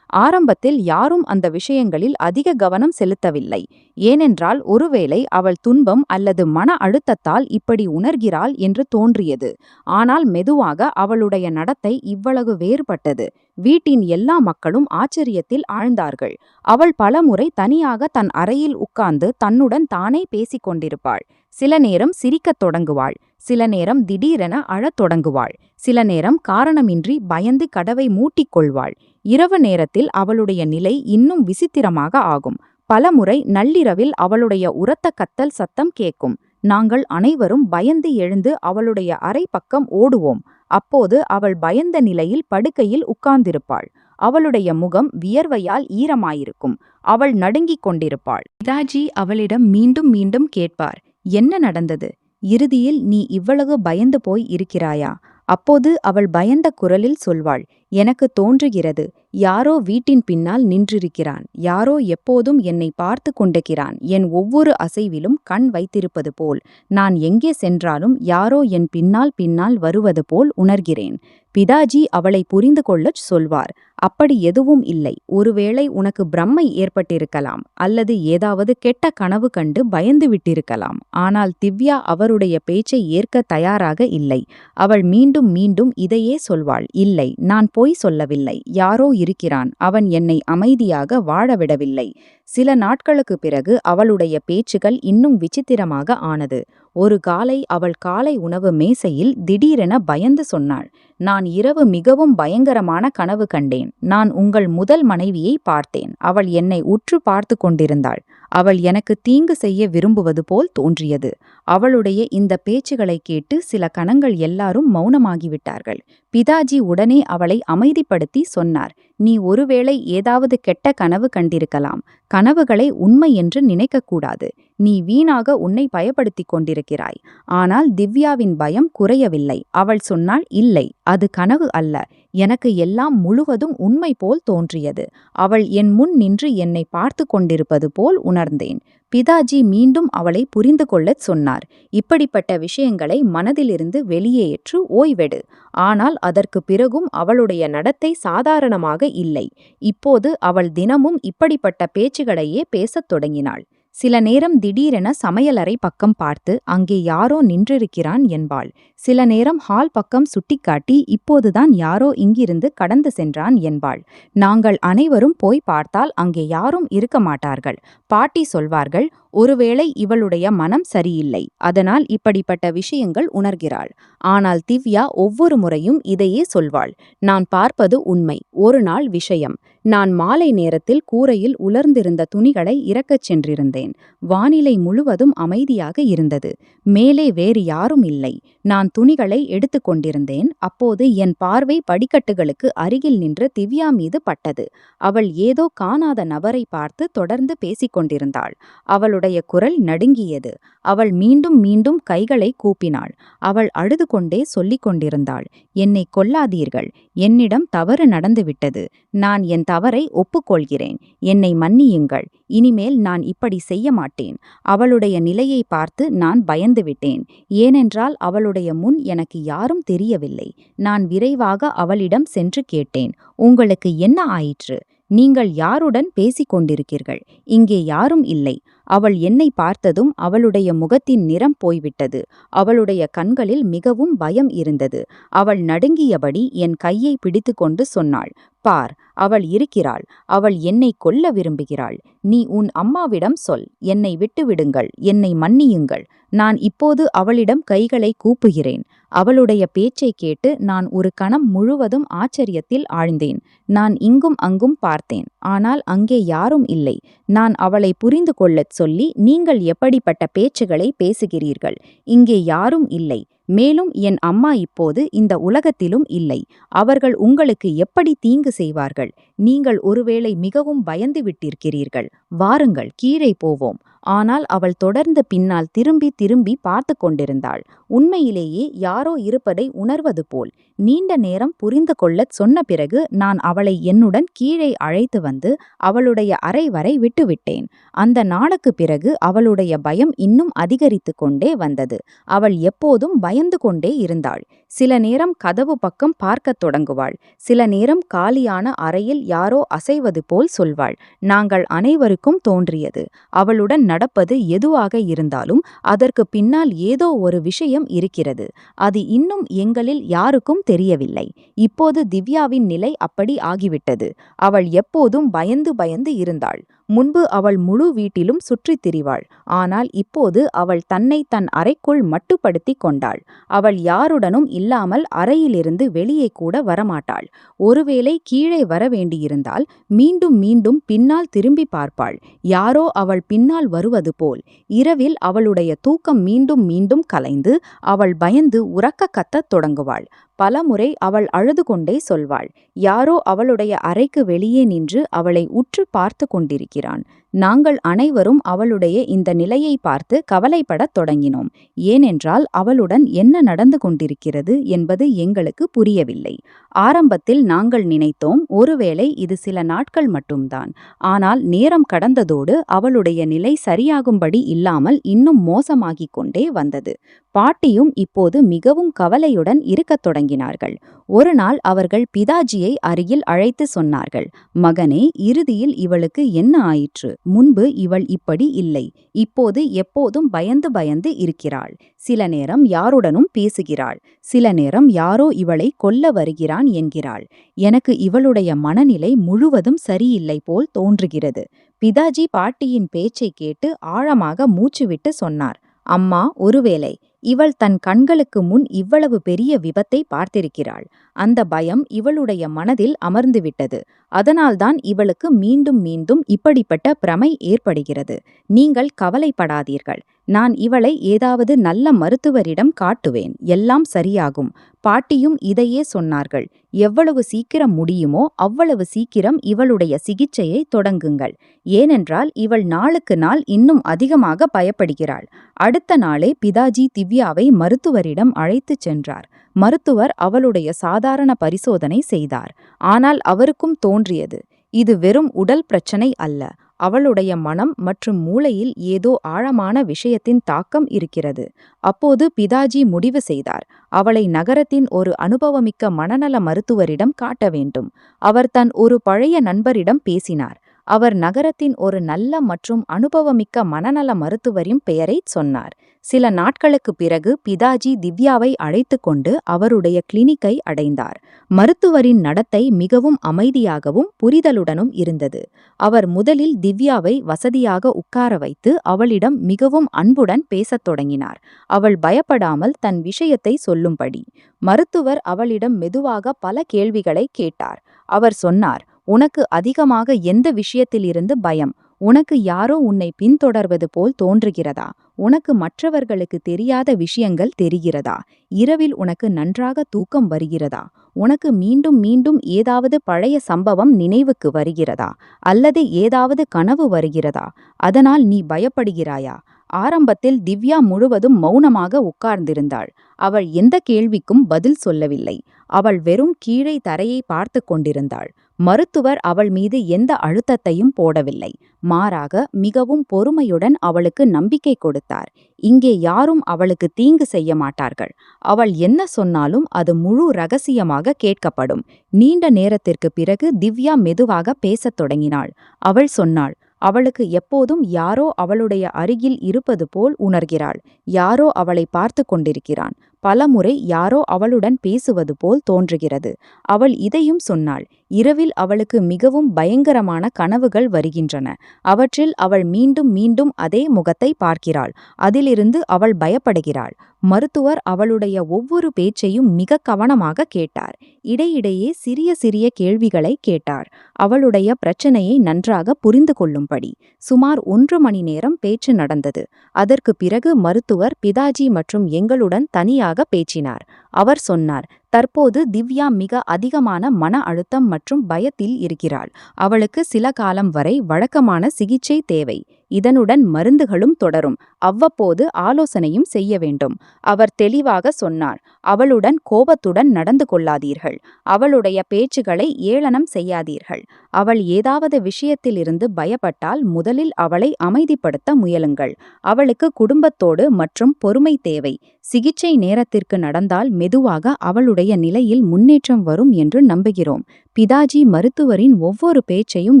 ஆரம்பத்தில் யாரும் அந்த விஷயங்களில் அதிக கவனம் செலுத்தவில்லை. ஏனென்றால் ஒருவேளை அவள் துன்பம் அல்லது மன அழுத்தத்தால் இப்படி உணர்கிறாள் என்று தோன்றியது. ஆனால் மெதுவாக அவளுடைய நடத்தை இவ்வளவு வேறுபட்டது. வீட்டின் எல்லா மக்களும் ஆச்சரியத்தில் ஆழ்ந்தார்கள். அவள் பலமுறை தனியாக தன் அறையில் உட்கார்ந்து தன்னுடன் தானே பேசிக் கொண்டிருப்பாள். சில நேரம் சிரிக்கத் தொடங்குவாள். சில நேரம் திடீரென அழத் தொடங்குவாள். சில நேரம் காரணமின்றி பயந்து கதவை மூட்டிக்கொள்வாள். இரவு நேரத்தில் அவளுடைய நிலை இன்னும் விசித்திரமாக ஆகும். பலமுறை நள்ளிரவில் அவளுடைய உரத்த கத்தல் சத்தம் கேட்கும். நாங்கள் அனைவரும் பயந்து எழுந்து அவளுடைய அறை பக்கம் ஓடுவோம். அப்போது அவள் பயந்த நிலையில் படுக்கையில் உட்கார்ந்திருப்பாள். அவளுடைய முகம் வியர்வையால் ஈரமாயிருக்கும். அவள் நடுங்கிக் கொண்டிருப்பாள். பிதாஜி அவளிடம் மீண்டும் மீண்டும் கேட்பார், என்ன நடந்தது? இறுதியில் நீ இவ்வளவு பயந்து போய் இருக்கிறாயா? அப்போது அவள் பயந்த குரலில் சொல்வாள், எனக்கு தோன்றுகிறது, யாரோ வீட்டின் பின்னால் நின்றிருக்கிறான். யாரோ எப்போதும் என்னை பார்த்து கொண்டிருக்கிறான். என் ஒவ்வொரு அசைவிலும் கண் வைத்திருப்பது போல். நான் எங்கே சென்றாலும் யாரோ என் பின்னால் பின்னால் வருவது போல் உணர்கிறேன். பிதாஜி அவளை புரிந்து கொள்ளச் சொல்வார், அப்படி எதுவும் இல்லை. ஒருவேளை உனக்கு பிரம்மை ஏற்பட்டிருக்கலாம், அல்லது ஏதாவது கெட்ட கனவு கண்டு பயந்து விட்டிருக்கலாம். ஆனால் திவ்யா அவருடைய பேச்சை ஏற்க தயாராக இல்லை. அவள் மீண்டும் மீண்டும் இதையே சொல்வாள், இல்லை, நான் பொய் சொல்லவில்லை. யாரோ இருக்கிறான். அவன் என்னை அமைதியாக வாழவிடவில்லை. சில நாட்களுக்கு பிறகு அவளுடைய பேச்சுகள் இன்னும் விசித்திரமாக ஆனது. ஒரு காலை அவள் காலை உணவு மேசையில் திடீரென பயந்து சொன்னாள், நான் இரவு மிகவும் பயங்கரமான கனவு கண்டேன். நான் உங்கள் முதல் மனைவியை பார்த்தேன். அவள் என்னை உற்று பார்த்து கொண்டிருந்தாள். அவள் எனக்கு தீங்கு செய்ய விரும்புவது போல் தோன்றியது. அவளுடைய இந்த பேச்சுகளை கேட்டு சில கணங்கள் எல்லாரும் மௌனமாகிவிட்டார்கள். பிதாஜி உடனே அவளை அமைதிப்படுத்தி சொன்னார், நீ ஒருவேளை ஏதாவது கெட்ட கனவு கண்டிருக்கலாம். கனவுகளை உண்மை என்று நினைக்கக்கூடாது. நீ வீணாக உன்னை பயப்படுத்திக் கொண்டிருக்கிறாய். ஆனால் திவ்யாவின் பயம் குறையவில்லை. அவள் சொன்னாள், இல்லை, அது கனவு அல்ல. எனக்கு எல்லாம் முழுவதும் உண்மை போல் தோன்றியது. அவள் என் முன் நின்று என்னை பார்த்து கொண்டிருப்பது போல் உணர்ந்தேன். பிதாஜி மீண்டும் அவளை புரிந்து கொள்ளச் சொன்னார். இப்படிப்பட்ட விஷயங்களை மனதிலிருந்து வெளியேற்று ஓய்வெடு. ஆனால் அதற்கு பிறகும் அவளுடைய நடத்தை சாதாரணமாக இல்லை. இப்போது அவள் தினமும் இப்படிப்பட்ட பேச்சுகளையே பேசத் தொடங்கினாள். சில நேரம் திடீரென சமையலறை பக்கம் பார்த்து அங்கே யாரோ நின்றிருக்கிறான் என்பாள். சில நேரம் ஹால் பக்கம் சுட்டிக்காட்டி இப்போதுதான் யாரோ இங்கிருந்து கடந்து சென்றான் என்பாள். நாங்கள் அனைவரும் போய் பார்த்தால் அங்கே யாரும் இருக்க மாட்டார்கள். பாட்டி சொல்வார்கள், ஒருவேளை இவளுடைய மனம் சரியில்லை, அதனால் இப்படிப்பட்ட விஷயங்கள் உணர்கிறாள். ஆனால் திவ்யா ஒவ்வொரு முறையும் இதையே சொல்வாள், நான் பார்ப்பது உண்மை. ஒரு நாள் விஷயம். நான் மாலை நேரத்தில் கூரையில் உலர்ந்திருந்த துணிகளை இறக்கச் சென்றிருந்தேன். வானிலை முழுவதும் அமைதியாக இருந்தது. மேலே வேறு யாரும் இல்லை. நான் துணிகளை எடுத்துக் கொண்டிருந்தேன். அப்போது என் பார்வை படிக்கட்டுகளுக்கு அருகில் நின்ற திவ்யா மீது பட்டது. அவள் ஏதோ காணாத நபரை பார்த்து தொடர்ந்து பேசிக் கொண்டிருந்தாள். அவளுடைய குரல் நடுங்கியது. அவள் மீண்டும் மீண்டும் கைகளை கூப்பினாள். அவள் அழுது கொண்டே சொல்லிக் கொண்டிருந்தாள், என்னை கொல்லாதீர்கள். என்னிடம் தவறு நடந்துவிட்டது. நான் என் தவறை ஒப்புக்கொள்கிறேன். என்னை மன்னியுங்கள். இனிமேல் நான் இப்படி செய்ய மாட்டேன். அவளுடைய நிலையை பார்த்து நான் பயந்துவிட்டேன். ஏனென்றால் அவளுடைய முன் எனக்கு யாரும் தெரியவில்லை. நான் விரைவாக அவளிடம் சென்று கேட்டேன், உங்களுக்கு என்ன ஆயிற்று? நீங்கள் யாருடன் பேசிக் கொண்டிருக்கிறீர்கள்? இங்கே யாரும் இல்லை. அவள் என்னை பார்த்ததும் அவளுடைய முகத்தின் நிறம் போய்விட்டது. அவளுடைய கண்களில் மிகவும் பயம் இருந்தது. அவள் நடுங்கியபடி என் கையை பிடித்துக்கொண்டு சொன்னாள், பார், அவள் இருக்கிறாள். அவள் என்னை கொல்ல விரும்புகிறாள். நீ உன் அம்மாவிடம் சொல், என்னை விட்டுவிடுங்கள், என்னை மன்னியுங்கள். நான் இப்போது அவளிடம் கைகளை கூப்புகிறேன். அவளுடைய பேச்சை கேட்டு நான் ஒரு கணம் முழுவதும் ஆச்சரியத்தில் ஆழ்ந்தேன். நான் இங்கும் அங்கும் பார்த்தேன். ஆனால் அங்கே யாரும் இல்லை. நான் அவளை புரிந்து கொள்ளச் சொல்லி, நீங்கள் எப்படிப்பட்ட பேச்சுகளை பேசுகிறீர்கள்? இங்கே யாரும் இல்லை. மேலும் என் அம்மா இப்போது இந்த உலகத்திலும் இல்லை. அவர்கள் உங்களுக்கு எப்படி தீங்கு செய்வார்கள்? நீங்கள் ஒருவேளை மிகவும் பயந்து விட்டிருக்கிறீர்கள். வாருங்கள், கீழே போவோம். ஆனால் அவள் தொடர்ந்து பின்னால் திரும்பி திரும்பி பார்த்து கொண்டிருந்தாள். உண்மையிலேயே யாரோ இருப்பதை உணர்வது போல். நீண்ட நேரம் புரிந்து கொள்ளச் சொன்ன பிறகு நான் அவளை என்னுடன் கீழே அழைத்து வந்து அவளுடைய அறை வரை விட்டுவிட்டேன். அந்த நாளுக்கு பிறகு அவளுடைய பயம் இன்னும் அதிகரித்து கொண்டே வந்தது. அவள் எப்போதும் பயந்து கொண்டே இருந்தாள். சில நேரம் கதவு பக்கம் பார்க்கத் தொடங்குவாள். சில நேரம் காலியான அறையில் யாரோ அசைவது போல் சொல்வாள். நாங்கள் அனைவருக்கும் தோன்றியது, அவளுடன் நடப்பது எதுவாக இருந்தாலும் அதற்கு பின்னால் ஏதோ ஒரு விஷயம் இருக்கிறது. அது இன்னும் எங்களில் யாருக்கும் தெரியவில்லை. இப்போது திவ்யாவின் நிலை அப்படி ஆகிவிட்டது. அவள் எப்போதும் பயந்து பயந்து இருந்தாள். முன்பு அவள் முழு வீட்டிலும் சுற்றித் திரிவாள். ஆனால் இப்போது அவள் தன்னை தன் அறைக்குள் மட்டுப்படுத்தி கொண்டாள். அவள் யாருடனும் இல்லாமல் அறையிலிருந்து வெளியே கூட வரமாட்டாள். ஒருவேளை கீழே வர வேண்டியிருந்தால் மீண்டும் மீண்டும் பின்னால் திரும்பி பார்ப்பாள். யாரோ அவள் பின்னால் வருவது போல். இரவில் அவளுடைய தூக்கம் மீண்டும் மீண்டும் கலைந்து அவள் பயந்து உரக்க கத்தத் தொடங்குவாள். பலமுறை அவள் அழுது கொண்டே சொல்வாள். யாரோ அவளுடைய அறைக்கு வெளியே நின்று அவளை உற்று பார்த்து கொண்டிருக்கிறான். நாங்கள் அனைவரும் அவளுடைய இந்த நிலையை பார்த்து கவலைப்படத் தொடங்கினோம். ஏனென்றால் அவளுடன் என்ன நடந்து கொண்டிருக்கிறது என்பது எங்களுக்கு புரியவில்லை. ஆரம்பத்தில் நாங்கள் நினைத்தோம், ஒருவேளை இது சில நாட்கள் மட்டும்தான். ஆனால் நேரம் கடந்ததோடு அவளுடைய நிலை சரியாகும்படி இல்லாமல் இன்னும் மோசமாகிக் கொண்டே வந்தது. பாட்டியும் இப்போது மிகவும் கவலையுடன் இருக்கத் தொடங்கினார்கள். ஒரு நாள் அவர்கள் பிதாஜியை அருகில் அழைத்து சொன்னார்கள், மகனே, இறுதியில் இவளுக்கு என்ன ஆயிற்று? முன்பு இவள் இப்படி இல்லை. இப்போது எப்போதும் பயந்து பயந்து இருக்கிறாள். சில நேரம் யாருடனும் பேசுகிறாள். சில நேரம் யாரோ இவளை கொல்ல வருகிறான் என்கிறாள். எனக்கு இவளுடைய மனநிலை முழுவதும் சரியில்லை போல் தோன்றுகிறது. பிதாஜி பாட்டியின் பேச்சை கேட்டு ஆழமாக மூச்சுவிட்டு சொன்னார், அம்மா, ஒருவேளை இவள் தன் கண்களுக்கு முன் இவ்வளவு பெரிய விபத்தை பார்த்திருக்கிறாள். அந்த பயம் இவளுடைய மனதில் அமர்ந்துவிட்டது. அதனால்தான் இவளுக்கு மீண்டும் மீண்டும் இப்படிப்பட்ட பிரமை ஏற்படுகிறது. நீங்கள் கவலைப்படாதீர்கள். நான் இவளை ஏதாவது நல்ல மருத்துவரிடம் காட்டுவேன். எல்லாம் சரியாகும். பாட்டியும் இதையே சொன்னார்கள். எவ்வளவு சீக்கிரம் முடியுமோ அவ்வளவு சீக்கிரம் இவளுடைய சிகிச்சையை தொடங்குங்கள். ஏனென்றால் இவள் நாளுக்கு நாள் இன்னும் அதிகமாக பயப்படுகிறாள். அடுத்த நாளே பிதாஜி திவ்யாவை மருத்துவரிடம் அழைத்துச் சென்றார். மருத்துவர் அவளுடைய சாதாரண பரிசோதனை செய்தார். ஆனால் அவருக்கும் தோன்றியது, இது வெறும் உடல் பிரச்சனை அல்ல. அவளுடைய மனம் மற்றும் மூளையில் ஏதோ ஆழமான விஷயத்தின் தாக்கம் இருக்கிறது. அப்போது பிதாஜி முடிவு செய்தார், அவளை நகரத்தின் ஒரு அனுபவமிக்க மனநல மருத்துவரிடம் காட்ட வேண்டும். அவர் தன் ஒரு பழைய நண்பரிடம் பேசினார். அவர் நகரத்தின் ஒரு நல்ல மற்றும் அனுபவமிக்க மனநல மருத்துவரின் பெயரைச் சொன்னார். சில நாட்களுக்குப் பிறகு பிதாஜி திவ்யாவை அழைத்து கொண்டு அவருடைய கிளினிக்கை அடைந்தார். மருத்துவரின் நடத்தை மிகவும் அமைதியாகவும் புரிதலுடனும் இருந்தது. அவர் முதலில் திவ்யாவை வசதியாக உட்கார வைத்து அவளிடம் மிகவும் அன்புடன் பேசத் தொடங்கினார். அவள் பயப்படாமல் தன் விஷயத்தை சொல்லும்படி. மருத்துவர் அவளிடம் மெதுவாக பல கேள்விகளை கேட்டார். அவர் சொன்னார், உனக்கு அதிகமாக எந்த விஷயத்திலிருந்து பயம்? உனக்கு யாரோ உன்னை பின்தொடர்வது போல் தோன்றுகிறதா? உனக்கு மற்றவர்களுக்கு தெரியாத விஷயங்கள் தெரிகிறதா? இரவில் உனக்கு நன்றாக தூக்கம் வருகிறதா? உனக்கு மீண்டும் மீண்டும் ஏதாவது பழைய சம்பவம் நினைவுக்கு வருகிறதா? அல்லது ஏதாவது கனவு வருகிறதா? அதனால் நீ பயப்படுகிறாயா? ஆரம்பத்தில் திவ்யா முழுவதும் மௌனமாக உட்கார்ந்திருந்தாள். அவள் எந்த கேள்விக்கும் பதில் சொல்லவில்லை. அவள் வெறும் கீழே தரையை பார்த்து கொண்டிருந்தாள். மருத்துவர் அவள் மீது எந்த அழுத்தத்தையும் போடவில்லை. மாறாக மிகவும் பொறுமையுடன் அவளுக்கு நம்பிக்கை கொடுத்தார். இங்கே யாரும் அவளுக்கு தீங்கு செய்ய மாட்டார்கள். அவள் என்ன சொன்னாலும் அது முழு ரகசியமாக கேட்கப்படும். நீண்ட நேரத்திற்கு பிறகு திவ்யா மெதுவாக பேசத் தொடங்கினாள். அவள் சொன்னாள், அவளுக்கு எப்போதும் யாரோ அவளுடைய அருகில் இருப்பது போல் உணர்கிறாள். யாரோ அவளை பார்த்து கொண்டிருக்கிறான். பலமுறை யாரோ அவளுடன் பேசுவது போல் தோன்றுகிறது. அவள் இதையும் சொன்னாள், இரவில் அவளுக்கு மிகவும் பயங்கரமான கனவுகள் வருகின்றன. அவற்றில் அவள் மீண்டும் மீண்டும் அதே முகத்தை பார்க்கிறாள். அதிலிருந்து அவள் பயப்படுகிறாள். மருத்துவர் அவளுடைய ஒவ்வொரு பேச்சையும் மிக கவனமாக கேட்டார். இடையிடையே சிறிய சிறிய கேள்விகளை கேட்டார். அவளுடைய பிரச்சனையை நன்றாக புரிந்து கொள்ளும்படி. சுமார் 1 மணி நேரம் பேச்சு நடந்தது. அதற்கு பிறகு மருத்துவர் பிதாஜி மற்றும் எங்களுடன் தனியாக பேசினார். அவர் சொன்னார், தற்போது திவ்யா மிக அதிகமான மன அழுத்தம் மற்றும் பயத்தில் இருக்கிறாள். அவளுக்கு சில காலம் வரை வழக்கமான சிகிச்சை தேவை. இதனுடன் மருந்துகளும் தொடரும். அவ்வப்போது ஆலோசனையும் செய்ய வேண்டும். அவர் தெளிவாக சொன்னார், அவளுடன் கோபத்துடன் நடந்து கொள்ளாதீர்கள். அவளுடைய பேச்சுகளை ஏளனம் செய்யாதீர்கள். அவள் ஏதாவது விஷயத்திலிருந்து பயப்பட்டால் முதலில் அவளை அமைதிப்படுத்த முயலுங்கள். அவளுக்கு குடும்பத்தோடு மற்றும் பொறுமை தேவை. சிகிச்சை நேரத்திற்கு நடந்தால் மெதுவாக அவளுடைய நிலையில் முன்னேற்றம் வரும் என்று நம்புகிறோம். பிதாஜி மருத்துவரின் ஒவ்வொரு பேச்சையும்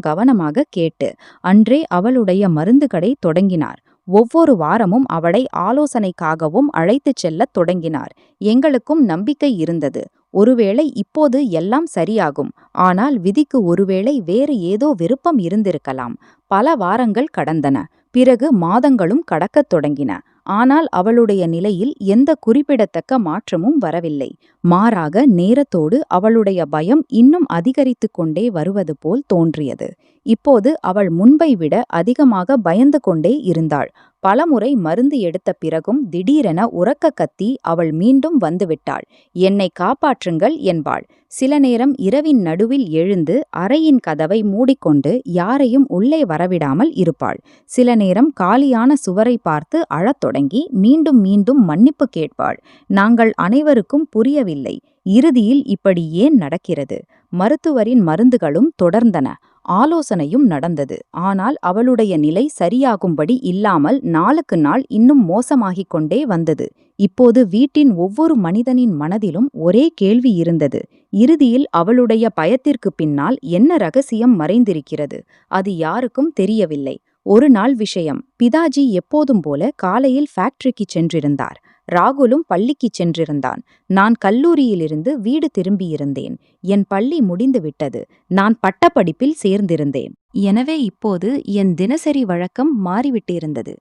கவனமாக கேட்டு அன்றே அவளுடைய மருந்துகளை தொடங்கினார். ஒவ்வொரு வாரமும் அவளை ஆலோசனைக்காகவும் அழைத்துச் செல்லத் தொடங்கினார். எங்களுக்கும் நம்பிக்கை இருந்தது. ஒருவேளை இப்போது எல்லாம் சரியாகும். ஆனால் விதிக்கு ஒருவேளை வேறு ஏதோ விருப்பம் இருந்திருக்கலாம். பல வாரங்கள் கடந்தன. பிறகு மாதங்களும் கடக்கத் தொடங்கின. ஆனால் அவளுடைய நிலையில் எந்த குறிப்பிடத்தக்க மாற்றமும் வரவில்லை. மாறாக நேரத்தோடு அவளுடைய பயம் இன்னும் அதிகரித்து கொண்டே வருவது போல் தோன்றியது. இப்போது அவள் முன்பை விட அதிகமாக பயந்து கொண்டே இருந்தாள். பலமுறை மருந்து எடுத்த பிறகும் திடீரென உரக்க கத்தி அவள் மீண்டும் வந்துவிட்டாள். என்னை காப்பாற்றுங்கள் என்பாள். சில நேரம் இரவின் நடுவில் எழுந்து அறையின் கதவை மூடிக்கொண்டு யாரையும் உள்ளே வரவிடாமல் இருப்பாள். சில நேரம் காலியான சுவரை பார்த்து அழத் தொடங்கி மீண்டும் மீண்டும் மன்னிப்பு கேட்பாள். நாங்கள் அனைவருக்கும் புரியவில்லை. இறுதியில் இப்படி ஏன் நடக்கிறது? மருத்துவரின் மருந்துகளும் தொடர்ந்தன. ஆலோசனையும் நடந்தது. ஆனால் அவளுடைய நிலை சரியாகும்படி இல்லாமல் நாளுக்கு நாள் இன்னும் மோசமாகிக் கொண்டே வந்தது. இப்போது வீட்டின் ஒவ்வொரு மனிதனின் மனதிலும் ஒரே கேள்வி இருந்தது. இறுதியில் அவளுடைய பயத்திற்கு பின்னால் என்ன ரகசியம் மறைந்திருக்கிறது? அது யாருக்கும் தெரியவில்லை. ஒரு நாள் விஷயம். பிதாஜி எப்போதும் போல காலையில் ஃபேக்டரிக்கு சென்றிருந்தார். ராகுலும் பள்ளிக்குச் சென்றிருந்தான். நான் கல்லூரியிலிருந்து வீடு திரும்பியிருந்தேன். என் பள்ளி முடிந்துவிட்டது. நான் பட்டப்படிப்பில் சேர்ந்திருந்தேன். எனவே இப்போது என் தினசரி வழக்கம் மாறிவிட்டிருந்தது.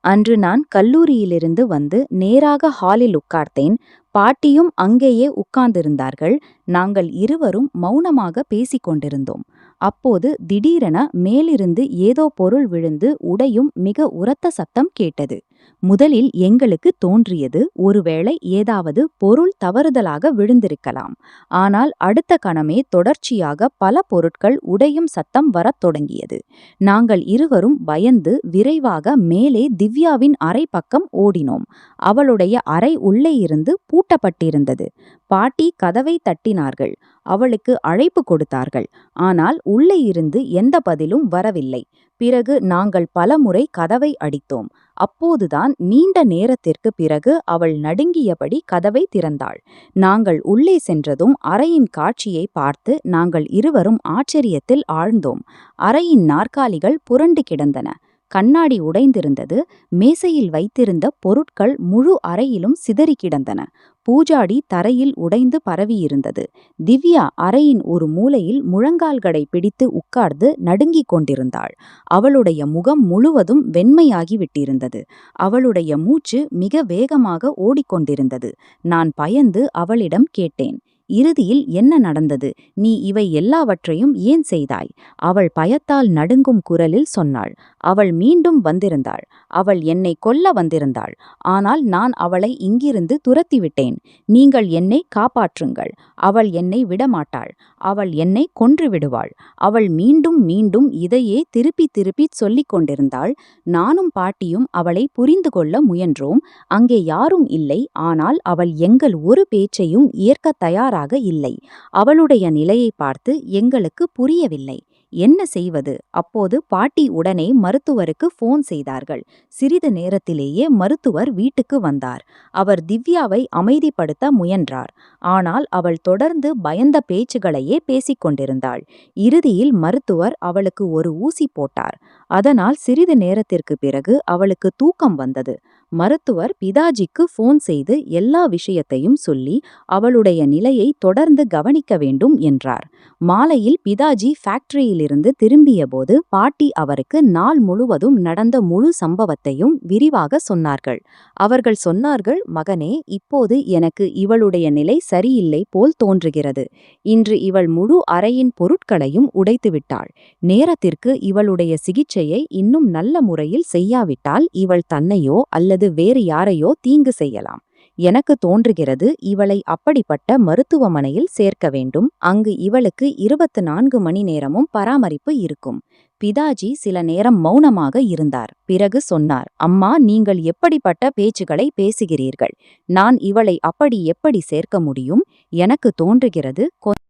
அன்று நான் கல்லூரியிலிருந்து வந்து நேராக ஹாலில் உட்கார்ந்தேன். பாட்டியும் அங்கேயே உட்கார்ந்திருந்தார்கள். நாங்கள் இருவரும் மௌனமாக பேசிக் கொண்டிருந்தோம். அப்போது திடீரென மேலிருந்து ஏதோ பொருள் விழுந்து உடையும் மிக உரத்த சத்தம் கேட்டது. முதலில் எங்களுக்கு தோன்றியது ஒருவேளை ஏதாவது பொருள் தவறுதலாக விழுந்திருக்கலாம். ஆனால் அடுத்த கணமே தொடர்ச்சியாக பல பொருட்கள் உடையும் சத்தம் வரத் தொடங்கியது. நாங்கள் இருவரும் பயந்து விரைவாக மேலே திவ்யாவின் அறை பக்கம் ஓடினோம். அவளுடைய அறை உள்ளே இருந்து பூட்டப்பட்டிருந்தது. பாட்டி கதவை தட்டினார்கள். அவளுக்கு அழைப்பு கொடுத்தார்கள். ஆனால் உள்ளே இருந்து எந்த பதிலும் வரவில்லை. பிறகு நாங்கள் பலமுறை கதவை அடித்தோம். அப்போதுதான் நீண்ட நேரத்திற்கு பிறகு அவள் நடுங்கியபடி கதவை திறந்தாள். நாங்கள் உள்ளே சென்றதும் அறையின் காட்சியை பார்த்து நாங்கள் இருவரும் ஆச்சரியத்தில் ஆழ்ந்தோம். அறையின் நாற்காலிகள் புரண்டு கிடந்தன. கண்ணாடி உடைந்திருந்தது. மேசையில் வைத்திருந்த பொருட்கள் முழு அறையிலும் சிதறி கிடந்தன. பூஜாடி தரையில் உடைந்து பரவியிருந்தது. திவ்யா அறையின் ஒரு மூலையில் முழங்கால்களை பிடித்து உட்கார்ந்து நடுங்கிக் கொண்டிருந்தாள். அவளுடைய முகம் முழுவதும் வெண்மையாகிவிட்டிருந்தது. அவளுடைய மூச்சு மிக வேகமாக ஓடிக்கொண்டிருந்தது. நான் பயந்து அவளிடம் கேட்டேன், இறுதியில் என்ன நடந்தது? நீ இவை எல்லாவற்றையும் ஏன் செய்தாய்? அவள் பயத்தால் நடுங்கும் குரலில் சொன்னாள். அவள் மீண்டும் வந்திருந்தாள். அவள் என்னை கொல்ல வந்திருந்தாள். ஆனால் நான் அவளை இங்கிருந்து துரத்திவிட்டேன். நீங்கள் என்னை காப்பாற்றுங்கள். அவள் என்னை விடமாட்டாள். அவள் என்னை கொன்று விடுவாள். அவள் மீண்டும் மீண்டும் இதையே திருப்பி திருப்பி சொல்லிக் கொண்டிருந்தாள். நானும் பாட்டியும் அவளை புரிந்து கொள்ள முயன்றோம். அங்கே யாரும் இல்லை. ஆனால் அவள் எங்கள் ஒரு பேச்சையும் ஏற்க தயாராக இல்லை. அவளுடைய நிலையை பார்த்து எங்களுக்கு புரியவில்லை. என்ன செய்வது? அப்போது பாட்டி உடனே மருத்துவருக்கு போன் செய்தார்கள். சிறிது நேரத்திலேயே மருத்துவர் வீட்டுக்கு வந்தார். அவர் திவ்யாவை அமைதிப்படுத்த முயன்றார். ஆனால் அவள் தொடர்ந்து பயந்த பேச்சுகளையே பேசிக் கொண்டிருந்தாள். இறுதியில் மருத்துவர் அவளுக்கு ஒரு ஊசி போட்டார். அதனால் சிறிது நேரத்திற்கு பிறகு அவளுக்கு தூக்கம் வந்தது. மருத்துவர் பிதாஜிக்கு போன் செய்து எல்லா விஷயத்தையும் சொல்லி அவளுடைய நிலையை தொடர்ந்து கவனிக்க வேண்டும் என்றார். மாலையில் பிதாஜி ஃபேக்டரியிலிருந்து திரும்பியபோது பாட்டி அவருக்கு நாள் முழுவதும் நடந்த முழு சம்பவத்தையும் விரிவாக சொன்னார்கள். அவர்கள் சொன்னார்கள், மகனே, இப்போது எனக்கு இவளுடைய நிலை சரியில்லை போல் தோன்றுகிறது. இன்று இவள் முழு அறையின் பொருட்களையும் உடைத்துவிட்டாள். நேரத்திற்கு இவளுடைய சிகிச்சையை இன்னும் நல்ல முறையில் செய்யாவிட்டால் இவள் தன்னையோ அல்லது வேறு யாரையோ தீங்கு செய்யலாம். எனக்கு தோன்றுகிறது இவளை அப்படிப்பட்ட மருத்துவமனையில் சேர்க்க வேண்டும். அங்கு இவளுக்கு 24 மணி நேரமும் பராமரிப்பு இருக்கும். பிதாஜி சில நேரம் மௌனமாக இருந்தார். பிறகு சொன்னார், அம்மா, நீங்கள் எப்படிப்பட்ட பேச்சுகளை பேசுகிறீர்கள்? நான் இவளை அப்படி எப்படி சேர்க்க முடியும்? எனக்கு தோன்றுகிறது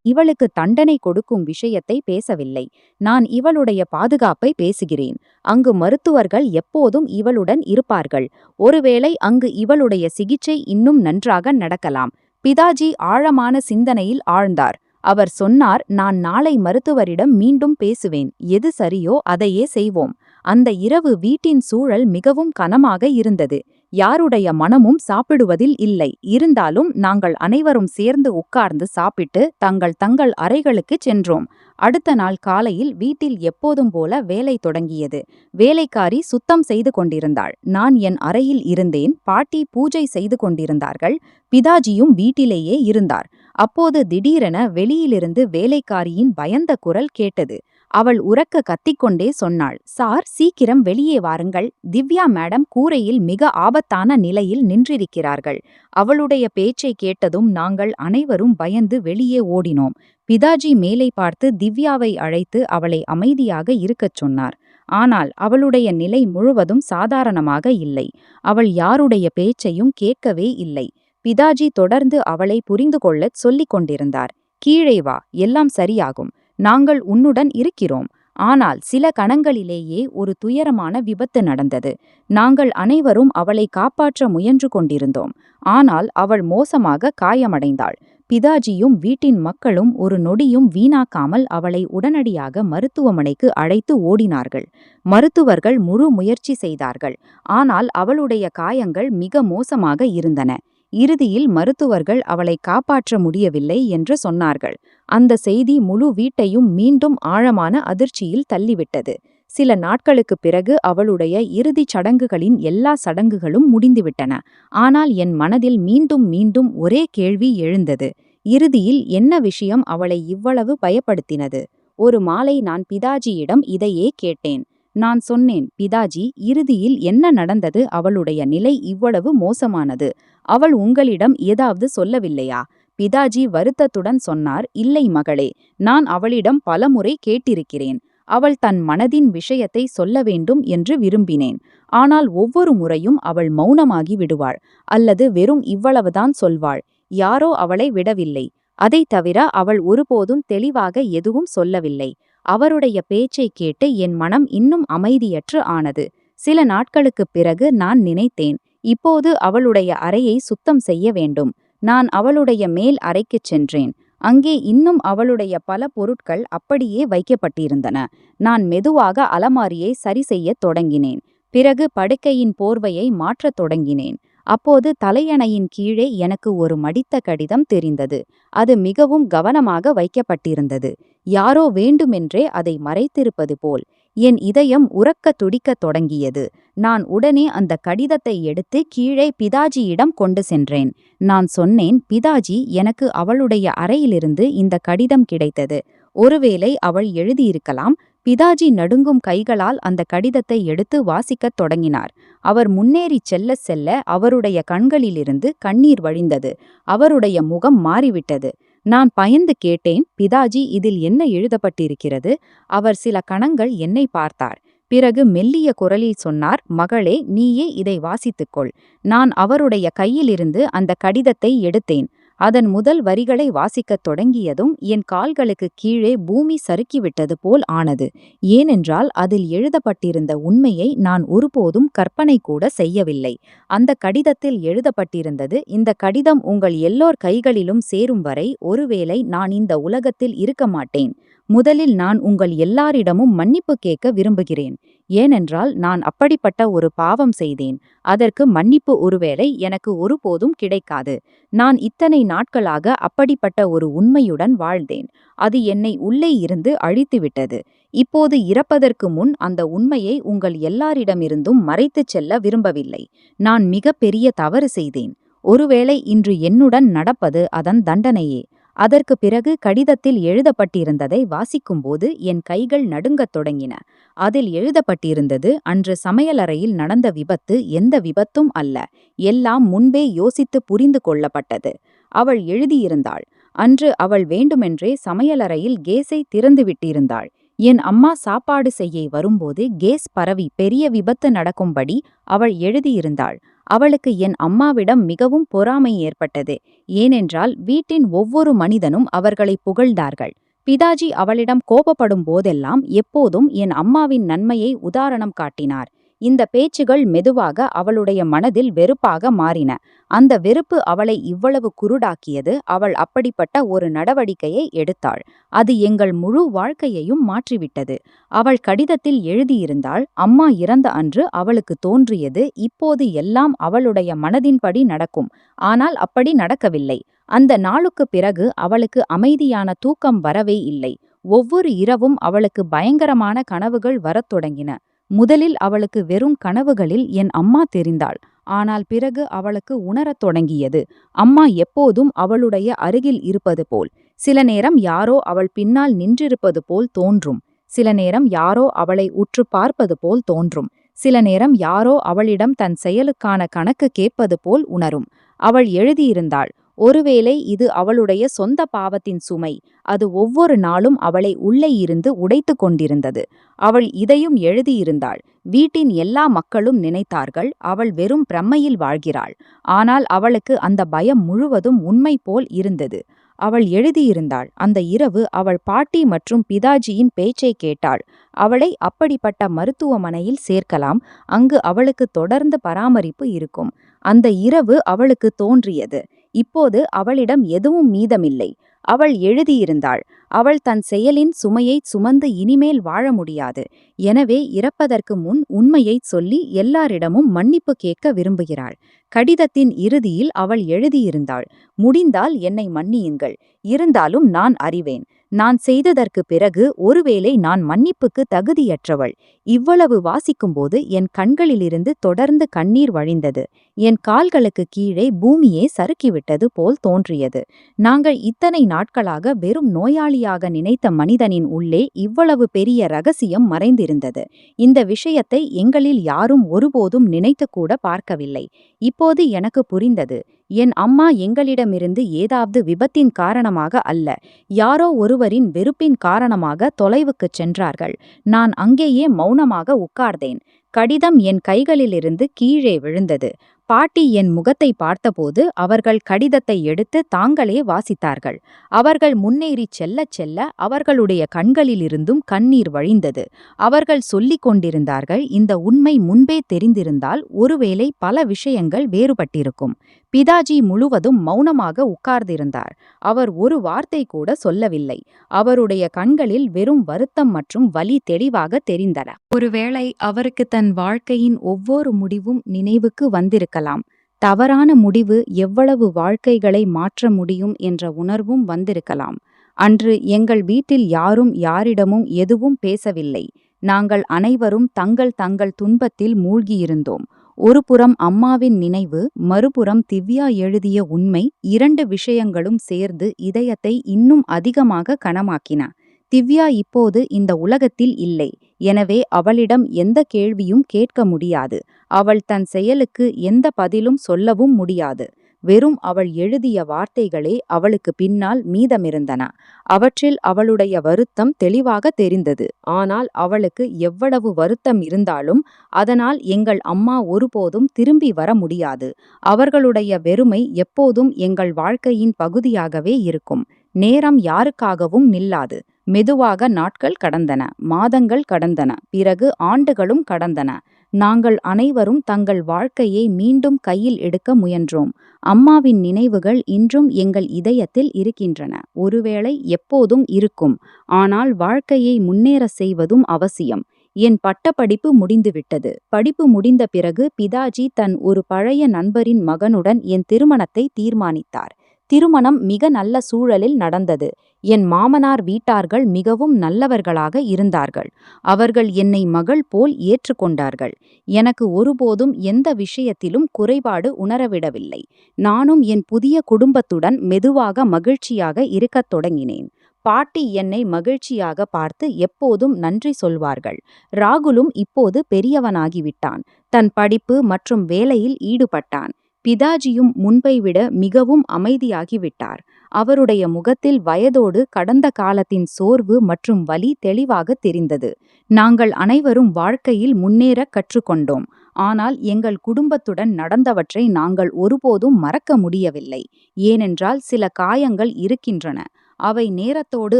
இவளுக்கு தண்டனை கொடுக்கும் விஷயத்தை பேசவில்லை. நான் இவளுடைய பாதுகாப்பை பேசுகிறேன். அங்கு மருத்துவர்கள் எப்போதும் இவளுடன் இருப்பார்கள். ஒருவேளை அங்கு இவளுடைய சிகிச்சை இன்னும் நன்றாக நடக்கலாம். பிதாஜி ஆழமான சிந்தனையில் ஆழ்ந்தார். அவர் சொன்னார், நான் நாளை மருத்துவரிடம் மீண்டும் பேசுவேன். எது சரியோ அதையே செய்வோம். அந்த இரவு வீட்டின் சூழல் மிகவும் கனமாக இருந்தது. யாருடைய மனமும் சாப்பிடுவதில் இல்லை. இருந்தாலும் நாங்கள் அனைவரும் சேர்ந்து உட்கார்ந்து சாப்பிட்டு தங்கள் அறைகளுக்குச் சென்றோம். அடுத்த நாள் காலையில் வீட்டில் எப்போதும் போல வேலை தொடங்கியது. வேலைக்காரி சுத்தம் செய்து கொண்டிருந்தாள். நான் என் அறையில் இருந்தேன். பாட்டி பூஜை செய்து கொண்டிருந்தார்கள். பிதாஜியும் வீட்டிலேயே இருந்தார். அப்போது திடீரென வெளியிலிருந்து வேலைக்காரியின் பயந்த குரல் கேட்டது. அவள் உரக்க கத்திக்கொண்டே சொன்னாள், சார், சீக்கிரம் வெளியே வாருங்கள். திவ்யா மேடம் கூரையில் மிக ஆபத்தான நிலையில் நின்றிருக்கிறார்கள். அவளுடைய பேச்சை கேட்டதும் நாங்கள் அனைவரும் பயந்து வெளியே ஓடினோம். பிதாஜி மேலே பார்த்து திவ்யாவை அழைத்து அவளை அமைதியாக இருக்கச் சொன்னார். ஆனால் அவளுடைய நிலை முழுவதும் சாதாரணமாக இல்லை. அவள் யாருடைய பேச்சையும் கேட்கவே இல்லை. பிதாஜி தொடர்ந்து அவளை புரிந்து கொள்ளச் சொல்லிக் கொண்டிருந்தார். கீழே வா, எல்லாம் சரியாகும். நாங்கள் உன்னுடன் இருக்கிறோம். ஆனால் சில கணங்களிலேயே ஒரு துயரமான விபத்து நடந்தது. நாங்கள் அனைவரும் அவளை காப்பாற்ற முயன்று கொண்டிருந்தோம். ஆனால் அவள் மோசமாக காயமடைந்தாள். பிதாஜியும் வீட்டின் மக்களும் ஒரு நொடியும் வீணாக்காமல் அவளை உடனடியாக மருத்துவமனைக்கு அழைத்து ஓடினார்கள். மருத்துவர்கள் முழு முயற்சி செய்தார்கள். ஆனால் அவளுடைய காயங்கள் மிக மோசமாக இருந்தன. இறுதியில் மருத்துவர்கள் அவளை காப்பாற்ற முடியவில்லை என்று சொன்னார்கள். அந்த செய்தி முழு வீட்டையும் மீண்டும் ஆழமான அதிர்ச்சியில் தள்ளிவிட்டது. சில நாட்களுக்குப் பிறகு அவளுடைய இறுதிச் சடங்குகளின் எல்லா சடங்குகளும் முடிந்துவிட்டன. ஆனால் என் மனதில் மீண்டும் மீண்டும் ஒரே கேள்வி எழுந்தது. இறுதியில் என்ன விஷயம் அவளை இவ்வளவு பயப்படுத்தினது? ஒரு மாலை நான் பிதாஜியிடம் இதையே கேட்டேன். நான் சொன்னேன், பிதாஜி, இறுதியில் என்ன நடந்தது? அவளுடைய நிலை இவ்வளவு மோசமானது. அவள் உங்களிடம் ஏதாவது சொல்லவில்லையா? பிதாஜி வருத்தத்துடன் சொன்னார், இல்லை மகளே, நான் அவளிடம் பலமுறை கேட்டிருக்கிறேன். அவள் தன் மனதின் விஷயத்தை சொல்ல வேண்டும் என்று விரும்பினேன். ஆனால் ஒவ்வொரு முறையும் அவள் மௌனமாகி விடுவாள், அல்லது வெறும் இவ்வளவுதான் சொல்வாள். யாரோ அவளை விடவில்லை. அதைத் தவிர அவள் ஒருபோதும் தெளிவாக எதுவும் சொல்லவில்லை. அவருடைய பேச்சைக் கேட்டு என் மனம் இன்னும் அமைதியற்று ஆனது. சில நாட்களுக்குப் பிறகு நான் நினைத்தேன், இப்போது அவளுடைய அறையை சுத்தம் செய்ய வேண்டும். நான் அவளுடைய மேல் அறைக்குச் சென்றேன். அங்கே இன்னும் அவளுடைய பல பொருட்கள் அப்படியே வைக்கப்பட்டிருந்தன. நான் மெதுவாக அலமாரியை சரி செய்யத் தொடங்கினேன். பிறகு படுக்கையின் போர்வையை மாற்றத் தொடங்கினேன். அப்போது தலையணையின் கீழே எனக்கு ஒரு மடித்த கடிதம் தெரிந்தது. அது மிகவும் கவனமாக வைக்கப்பட்டிருந்தது. யாரோ வேண்டுமென்றே அதை மறைத்திருப்பது போல். என் இதயம் உரக்கத் துடிக்கத் தொடங்கியது. நான் உடனே அந்த கடிதத்தை எடுத்து கீழே பிதாஜியிடம் கொண்டு சென்றேன். நான் சொன்னேன், பிதாஜி, எனக்கு அவளுடைய அறையிலிருந்து இந்த கடிதம் கிடைத்தது. ஒருவேளை அவள் எழுதியிருக்கலாம். பிதாஜி நடுங்கும் கைகளால் அந்த கடிதத்தை எடுத்து வாசிக்கத் தொடங்கினார். அவர் முன்னேறிச் செல்ல செல்ல அவருடைய கண்களிலிருந்து கண்ணீர் வழிந்தது. அவருடைய முகம் மாறிவிட்டது. நான் பயந்து கேட்டேன், பிதாஜி, இதில் என்ன எழுதப்பட்டிருக்கிறது? அவர் சில கணங்கள் என்னை பார்த்தார். பிறகு மெல்லிய குரலில் சொன்னார், மகளே, நீயே இதை வாசித்துக்கொள். நான் அவருடைய கையிலிருந்து அந்த கடிதத்தை எடுத்தேன். அதன் முதல் வரிகளை வாசிக்கத் தொடங்கியதும் என் கால்களுக்கு கீழே பூமி சறுக்கிவிட்டது போல் ஆனது. ஏனென்றால் அதில் எழுதப்பட்டிருந்த உண்மையை நான் ஒருபோதும் கற்பனை கூட செய்யவில்லை. அந்த கடிதத்தில் எழுதப்பட்டிருந்தது, இந்த கடிதம் உங்கள் எல்லோர் கைகளிலும் சேரும் வரை ஒருவேளை நான் இந்த உலகத்தில் இருக்க மாட்டேன். முதலில் நான் உங்கள் எல்லாரிடமும் மன்னிப்பு கேட்க விரும்புகிறேன். ஏனென்றால் நான் அப்படிப்பட்ட ஒரு பாவம் செய்தேன். அதற்கு மன்னிப்பு ஒருவேளை எனக்கு ஒருபோதும் கிடைக்காது. நான் இத்தனை நாட்களாக அப்படிப்பட்ட ஒரு உண்மையுடன் வாழ்ந்தேன். அது என்னை உள்ளே இருந்து அழித்துவிட்டது. இப்போது இறப்பதற்கு முன் அந்த உண்மையை உங்கள் எல்லாரிடமிருந்தும் மறைத்துச் செல்ல விரும்பவில்லை. நான் மிக பெரிய தவறு செய்தேன். ஒருவேளை இன்று என்னுடன் நடப்பது அதன் தண்டனையே. அதற்கு பிறகு கடிதத்தில் எழுதப்பட்டிருந்ததை வாசிக்கும்போது என் கைகள் நடுங்கத் தொடங்கின. அதில் எழுதப்பட்டிருந்தது, அன்று சமையலறையில் நடந்த விபத்து எந்த விபத்தும் அல்ல. எல்லாம் முன்பே யோசித்து புரிந்து கொள்ளப்பட்டது. அவள் எழுதியிருந்தாள், அன்று அவள் வேண்டுமென்றே சமையலறையில் கேஸை திறந்துவிட்டிருந்தாள். என் அம்மா சாப்பாடு செய்ய வரும்போது கேஸ் பரவி பெரிய விபத்து நடக்கும்படி அவள் எழுதியிருந்தாள். அவளுக்கு என் அம்மாவிடம் மிகவும் பொறாமை ஏற்பட்டது. ஏனென்றால் வீட்டின் ஒவ்வொரு மனிதனும் அவர்களை புகழ்ந்தார்கள். பிதாஜி அவளிடம் கோபப்படும் போதெல்லாம் எப்போதும் என் அம்மாவின் நன்மையை உதாரணம் காட்டினார். இந்த பேச்சுகள் மெதுவாக அவளுடைய மனதில் வெறுப்பாக மாறின. அந்த வெறுப்பு அவளை இவ்வளவு குருடாக்கியது. அவள் அப்படிப்பட்ட ஒரு நடவடிக்கையை எடுத்தாள். அது எங்கள் முழு வாழ்க்கையையும் மாற்றிவிட்டது. அவள் கடிதத்தில் எழுதியிருந்தாள், அம்மா இறந்த அன்று அவளுக்கு தோன்றியது, இப்போது எல்லாம் அவளுடைய மனதின்படி நடக்கும். ஆனால் அப்படி நடக்கவில்லை. அந்த நாளுக்குப் பிறகு அவளுக்கு அமைதியான தூக்கம் வரவே இல்லை. ஒவ்வொரு இரவும் அவளுக்கு பயங்கரமான கனவுகள் வரத் தொடங்கின. முதலில் அவளுக்கு வெறும் கனவுகளில் என் அம்மா தெரிந்தாள். ஆனால் பிறகு அவளுக்கு உணரத் தொடங்கியது, அம்மா எப்போதும் அவளுடைய அருகில் இருப்பது போல். சில நேரம் யாரோ அவள் பின்னால் நின்றிருப்பது போல் தோன்றும். சில நேரம் யாரோ அவளை உற்று பார்ப்பது போல் தோன்றும். சில நேரம் யாரோ அவளிடம் தன் செயலுக்கான கணக்கு கேட்பது போல் உணரும். அவள் எழுதியிருந்தாள், ஒருவேளை இது அவளுடைய சொந்த பாவத்தின் சுமை. அது ஒவ்வொரு நாளும் அவளை உள்ளே இருந்து உடைத்து கொண்டிருந்தது. அவள் இதையும் எழுதியிருந்தாள், வீட்டின் எல்லா மக்களும் நினைத்தார்கள் அவள் வெறும் பிரம்மையில் வாழ்கிறாள். ஆனால் அவளுக்கு அந்த பயம் முழுவதும் உண்மை போல் இருந்தது. அவள் எழுதியிருந்தாள், அந்த இரவு அவள் பாட்டி மற்றும் பிதாஜியின் பேச்சை கேட்டாள். அவளை அப்படிப்பட்ட மருத்துவமனையில் சேர்க்கலாம். அங்கு அவளுக்கு தொடர்ந்து பராமரிப்பு இருக்கும். அந்த இரவு அவளுக்கு தோன்றியது, இப்போது அவளிடம் எதுவும் மீதமில்லை. அவள் எழுதியிருந்தாள், அவள் தன் செயலின் சுமையைச் சுமந்து இனிமேல் வாழ முடியாது. எனவே இறப்பதற்கு முன் உண்மையைச் சொல்லி எல்லாரிடமும் மன்னிப்பு கேட்க விரும்புகிறாள். கடிதத்தின் இறுதியில் அவள் எழுதியிருந்தாள், முடிந்தால் என்னை மன்னியுங்கள். இருந்தாலும் நான் அறிவேன். நான் செய்ததற்கு பிறகு ஒருவேளை நான் மன்னிப்புக்கு தகுதியற்றவள். இவ்வளவு வாசிக்கும்போது என் கண்களிலிருந்து தொடர்ந்து கண்ணீர் வழிந்தது. என் கால்களுக்கு கீழே பூமியே சறுக்கிவிட்டது போல் தோன்றியது. நாங்கள் இத்தனை நாட்களாக வெறும் நோயாளியாக நினைத்த மனிதனின் உள்ளே இவ்வளவு பெரிய ரகசியம் மறைந்திருந்தது. இந்த விஷயத்தை எங்களில் யாரும் ஒருபோதும் நினைத்துக்கூட பார்க்கவில்லை. இப்போது எனக்கு புரிந்தது. என் அம்மா எங்களிடமிருந்து ஏதாவது விபத்தின் காரணமாக அல்ல, யாரோ ஒருவரின் வெறுப்பின் காரணமாக தொலைவுக்குச் சென்றார்கள். நான் அங்கேயே மௌனமாக உட்கார்ந்தேன். கடிதம் என் கைகளிலிருந்து கீழே விழுந்தது. பாட்டி என் முகத்தை பார்த்தபோது அவர்கள் கடிதத்தை எடுத்து தாங்களே வாசித்தார்கள். அவர்கள் முன்னேறிச் செல்லச் செல்ல அவர்களுடைய கண்களிலிருந்தும் கண்ணீர் வழிந்தது. அவர்கள் சொல்லிக் கொண்டிருந்தார்கள், இந்த உண்மை முன்பே தெரிந்திருந்தால் ஒருவேளை பல விஷயங்கள் வேறுபட்டிருக்கும். பிதாஜி முழுவதும் மௌனமாக உட்கார்ந்திருந்தார். அவர் ஒரு வார்த்தை கூட சொல்லவில்லை. அவருடைய கண்களில் வெறும் வருத்தம் மற்றும் வலி தெளிவாக தெரிந்தன. ஒருவேளை அவருக்கு தன் வாழ்க்கையின் ஒவ்வொரு முடிவும் நினைவுக்கு வந்திருக்கலாம். தவறான முடிவு எவ்வளவு வாழ்க்கைகளை மாற்ற முடியும் என்ற உணர்வும் வந்திருக்கலாம். அன்று எங்கள் வீட்டில் யாரும் யாரிடமும் எதுவும் பேசவில்லை. நாங்கள் அனைவரும் தங்கள் தங்கள் துன்பத்தில் மூழ்கியிருந்தோம். ஒருபுறம் அம்மாவின் நினைவு, மறுபுறம் திவ்யா எழுதிய உண்மை. இரண்டு விஷயங்களும் சேர்ந்து இதயத்தை இன்னும் அதிகமாக கனமாக்கின. திவ்யா இப்போது இந்த உலகத்தில் இல்லை. எனவே அவளிடம் எந்த கேள்வியும் கேட்க முடியாது. அவள் தன் செயலுக்கு எந்த பதிலும் சொல்லவும் முடியாது. வெறும் அவள் எழுதிய வார்த்தைகளே அவளுக்கு பின்னால் மீதமிருந்தன. அவற்றில் அவளுடைய வருத்தம் தெளிவாக தெரிந்தது. ஆனால் அவளுக்கு எவ்வளவு வருத்தம் இருந்தாலும் அதனால் எங்கள் அம்மா ஒருபோதும் திரும்பி வர முடியாது. அவர்களுடைய வெறுமை எப்போதும் எங்கள் வாழ்க்கையின் பகுதியாகவே இருக்கும். நேரம் யாருக்காகவும் நில்லாது. மெதுவாக நாட்கள் கடந்தன, மாதங்கள் கடந்தன, பிறகு ஆண்டுகளும் கடந்தன. நாங்கள் அனைவரும் தங்கள் வாழ்க்கையை மீண்டும் கையில் எடுக்க முயன்றோம். அம்மாவின் நினைவுகள் இன்றும் எங்கள் இதயத்தில் இருக்கின்றன. ஒருவேளை எப்போதும் இருக்கும். ஆனால் வாழ்க்கையை முன்னேற செய்வதும் அவசியம். என் பட்டப்படிப்பு முடிந்துவிட்டது. படிப்பு முடிந்த பிறகு பிதாஜி தன் ஒரு பழைய நண்பரின் மகனுடன் என் திருமணத்தை தீர்மானித்தார். திருமணம் மிக நல்ல சூழலில் நடந்தது. என் மாமனார் வீட்டார்கள் மிகவும் நல்லவர்களாக இருந்தார்கள். அவர்கள் என்னை மகள் போல் ஏற்றுக்கொண்டார்கள். எனக்கு ஒருபோதும் எந்த விஷயத்திலும் குறைபாடு உணரவிடவில்லை. நானும் என் புதிய குடும்பத்துடன் மெதுவாக மகிழ்ச்சியாக இருக்கத் தொடங்கினேன். பாட்டி என்னை மகிழ்ச்சியாக பார்த்து எப்போதும் நன்றி சொல்வார்கள். ராகுலும் இப்போது பெரியவனாகிவிட்டான். தன் படிப்பு மற்றும் வேலையில் ஈடுபட்டான். பிதாஜியும் முன்பை விட மிகவும் அமைதியாகிவிட்டார். அவருடைய முகத்தில் வயதோடு கடந்த காலத்தின் சோர்வு மற்றும் வலி தெளிவாக தெரிந்தது. நாங்கள் அனைவரும் வாழ்க்கையில் முன்னேற கற்றுக்கொண்டோம். ஆனால் எங்கள் குடும்பத்துடன் நடந்தவற்றை நாங்கள் ஒருபோதும் மறக்க முடியவில்லை. ஏனென்றால் சில காயங்கள் இருக்கின்றன. அவை நேரத்தோடு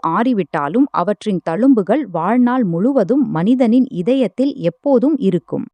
ஆறிவிட்டாலும் அவற்றின் தழும்புகள் வாழ்நாள் முழுவதும் மனிதனின் இதயத்தில் எப்போதும் இருக்கும்.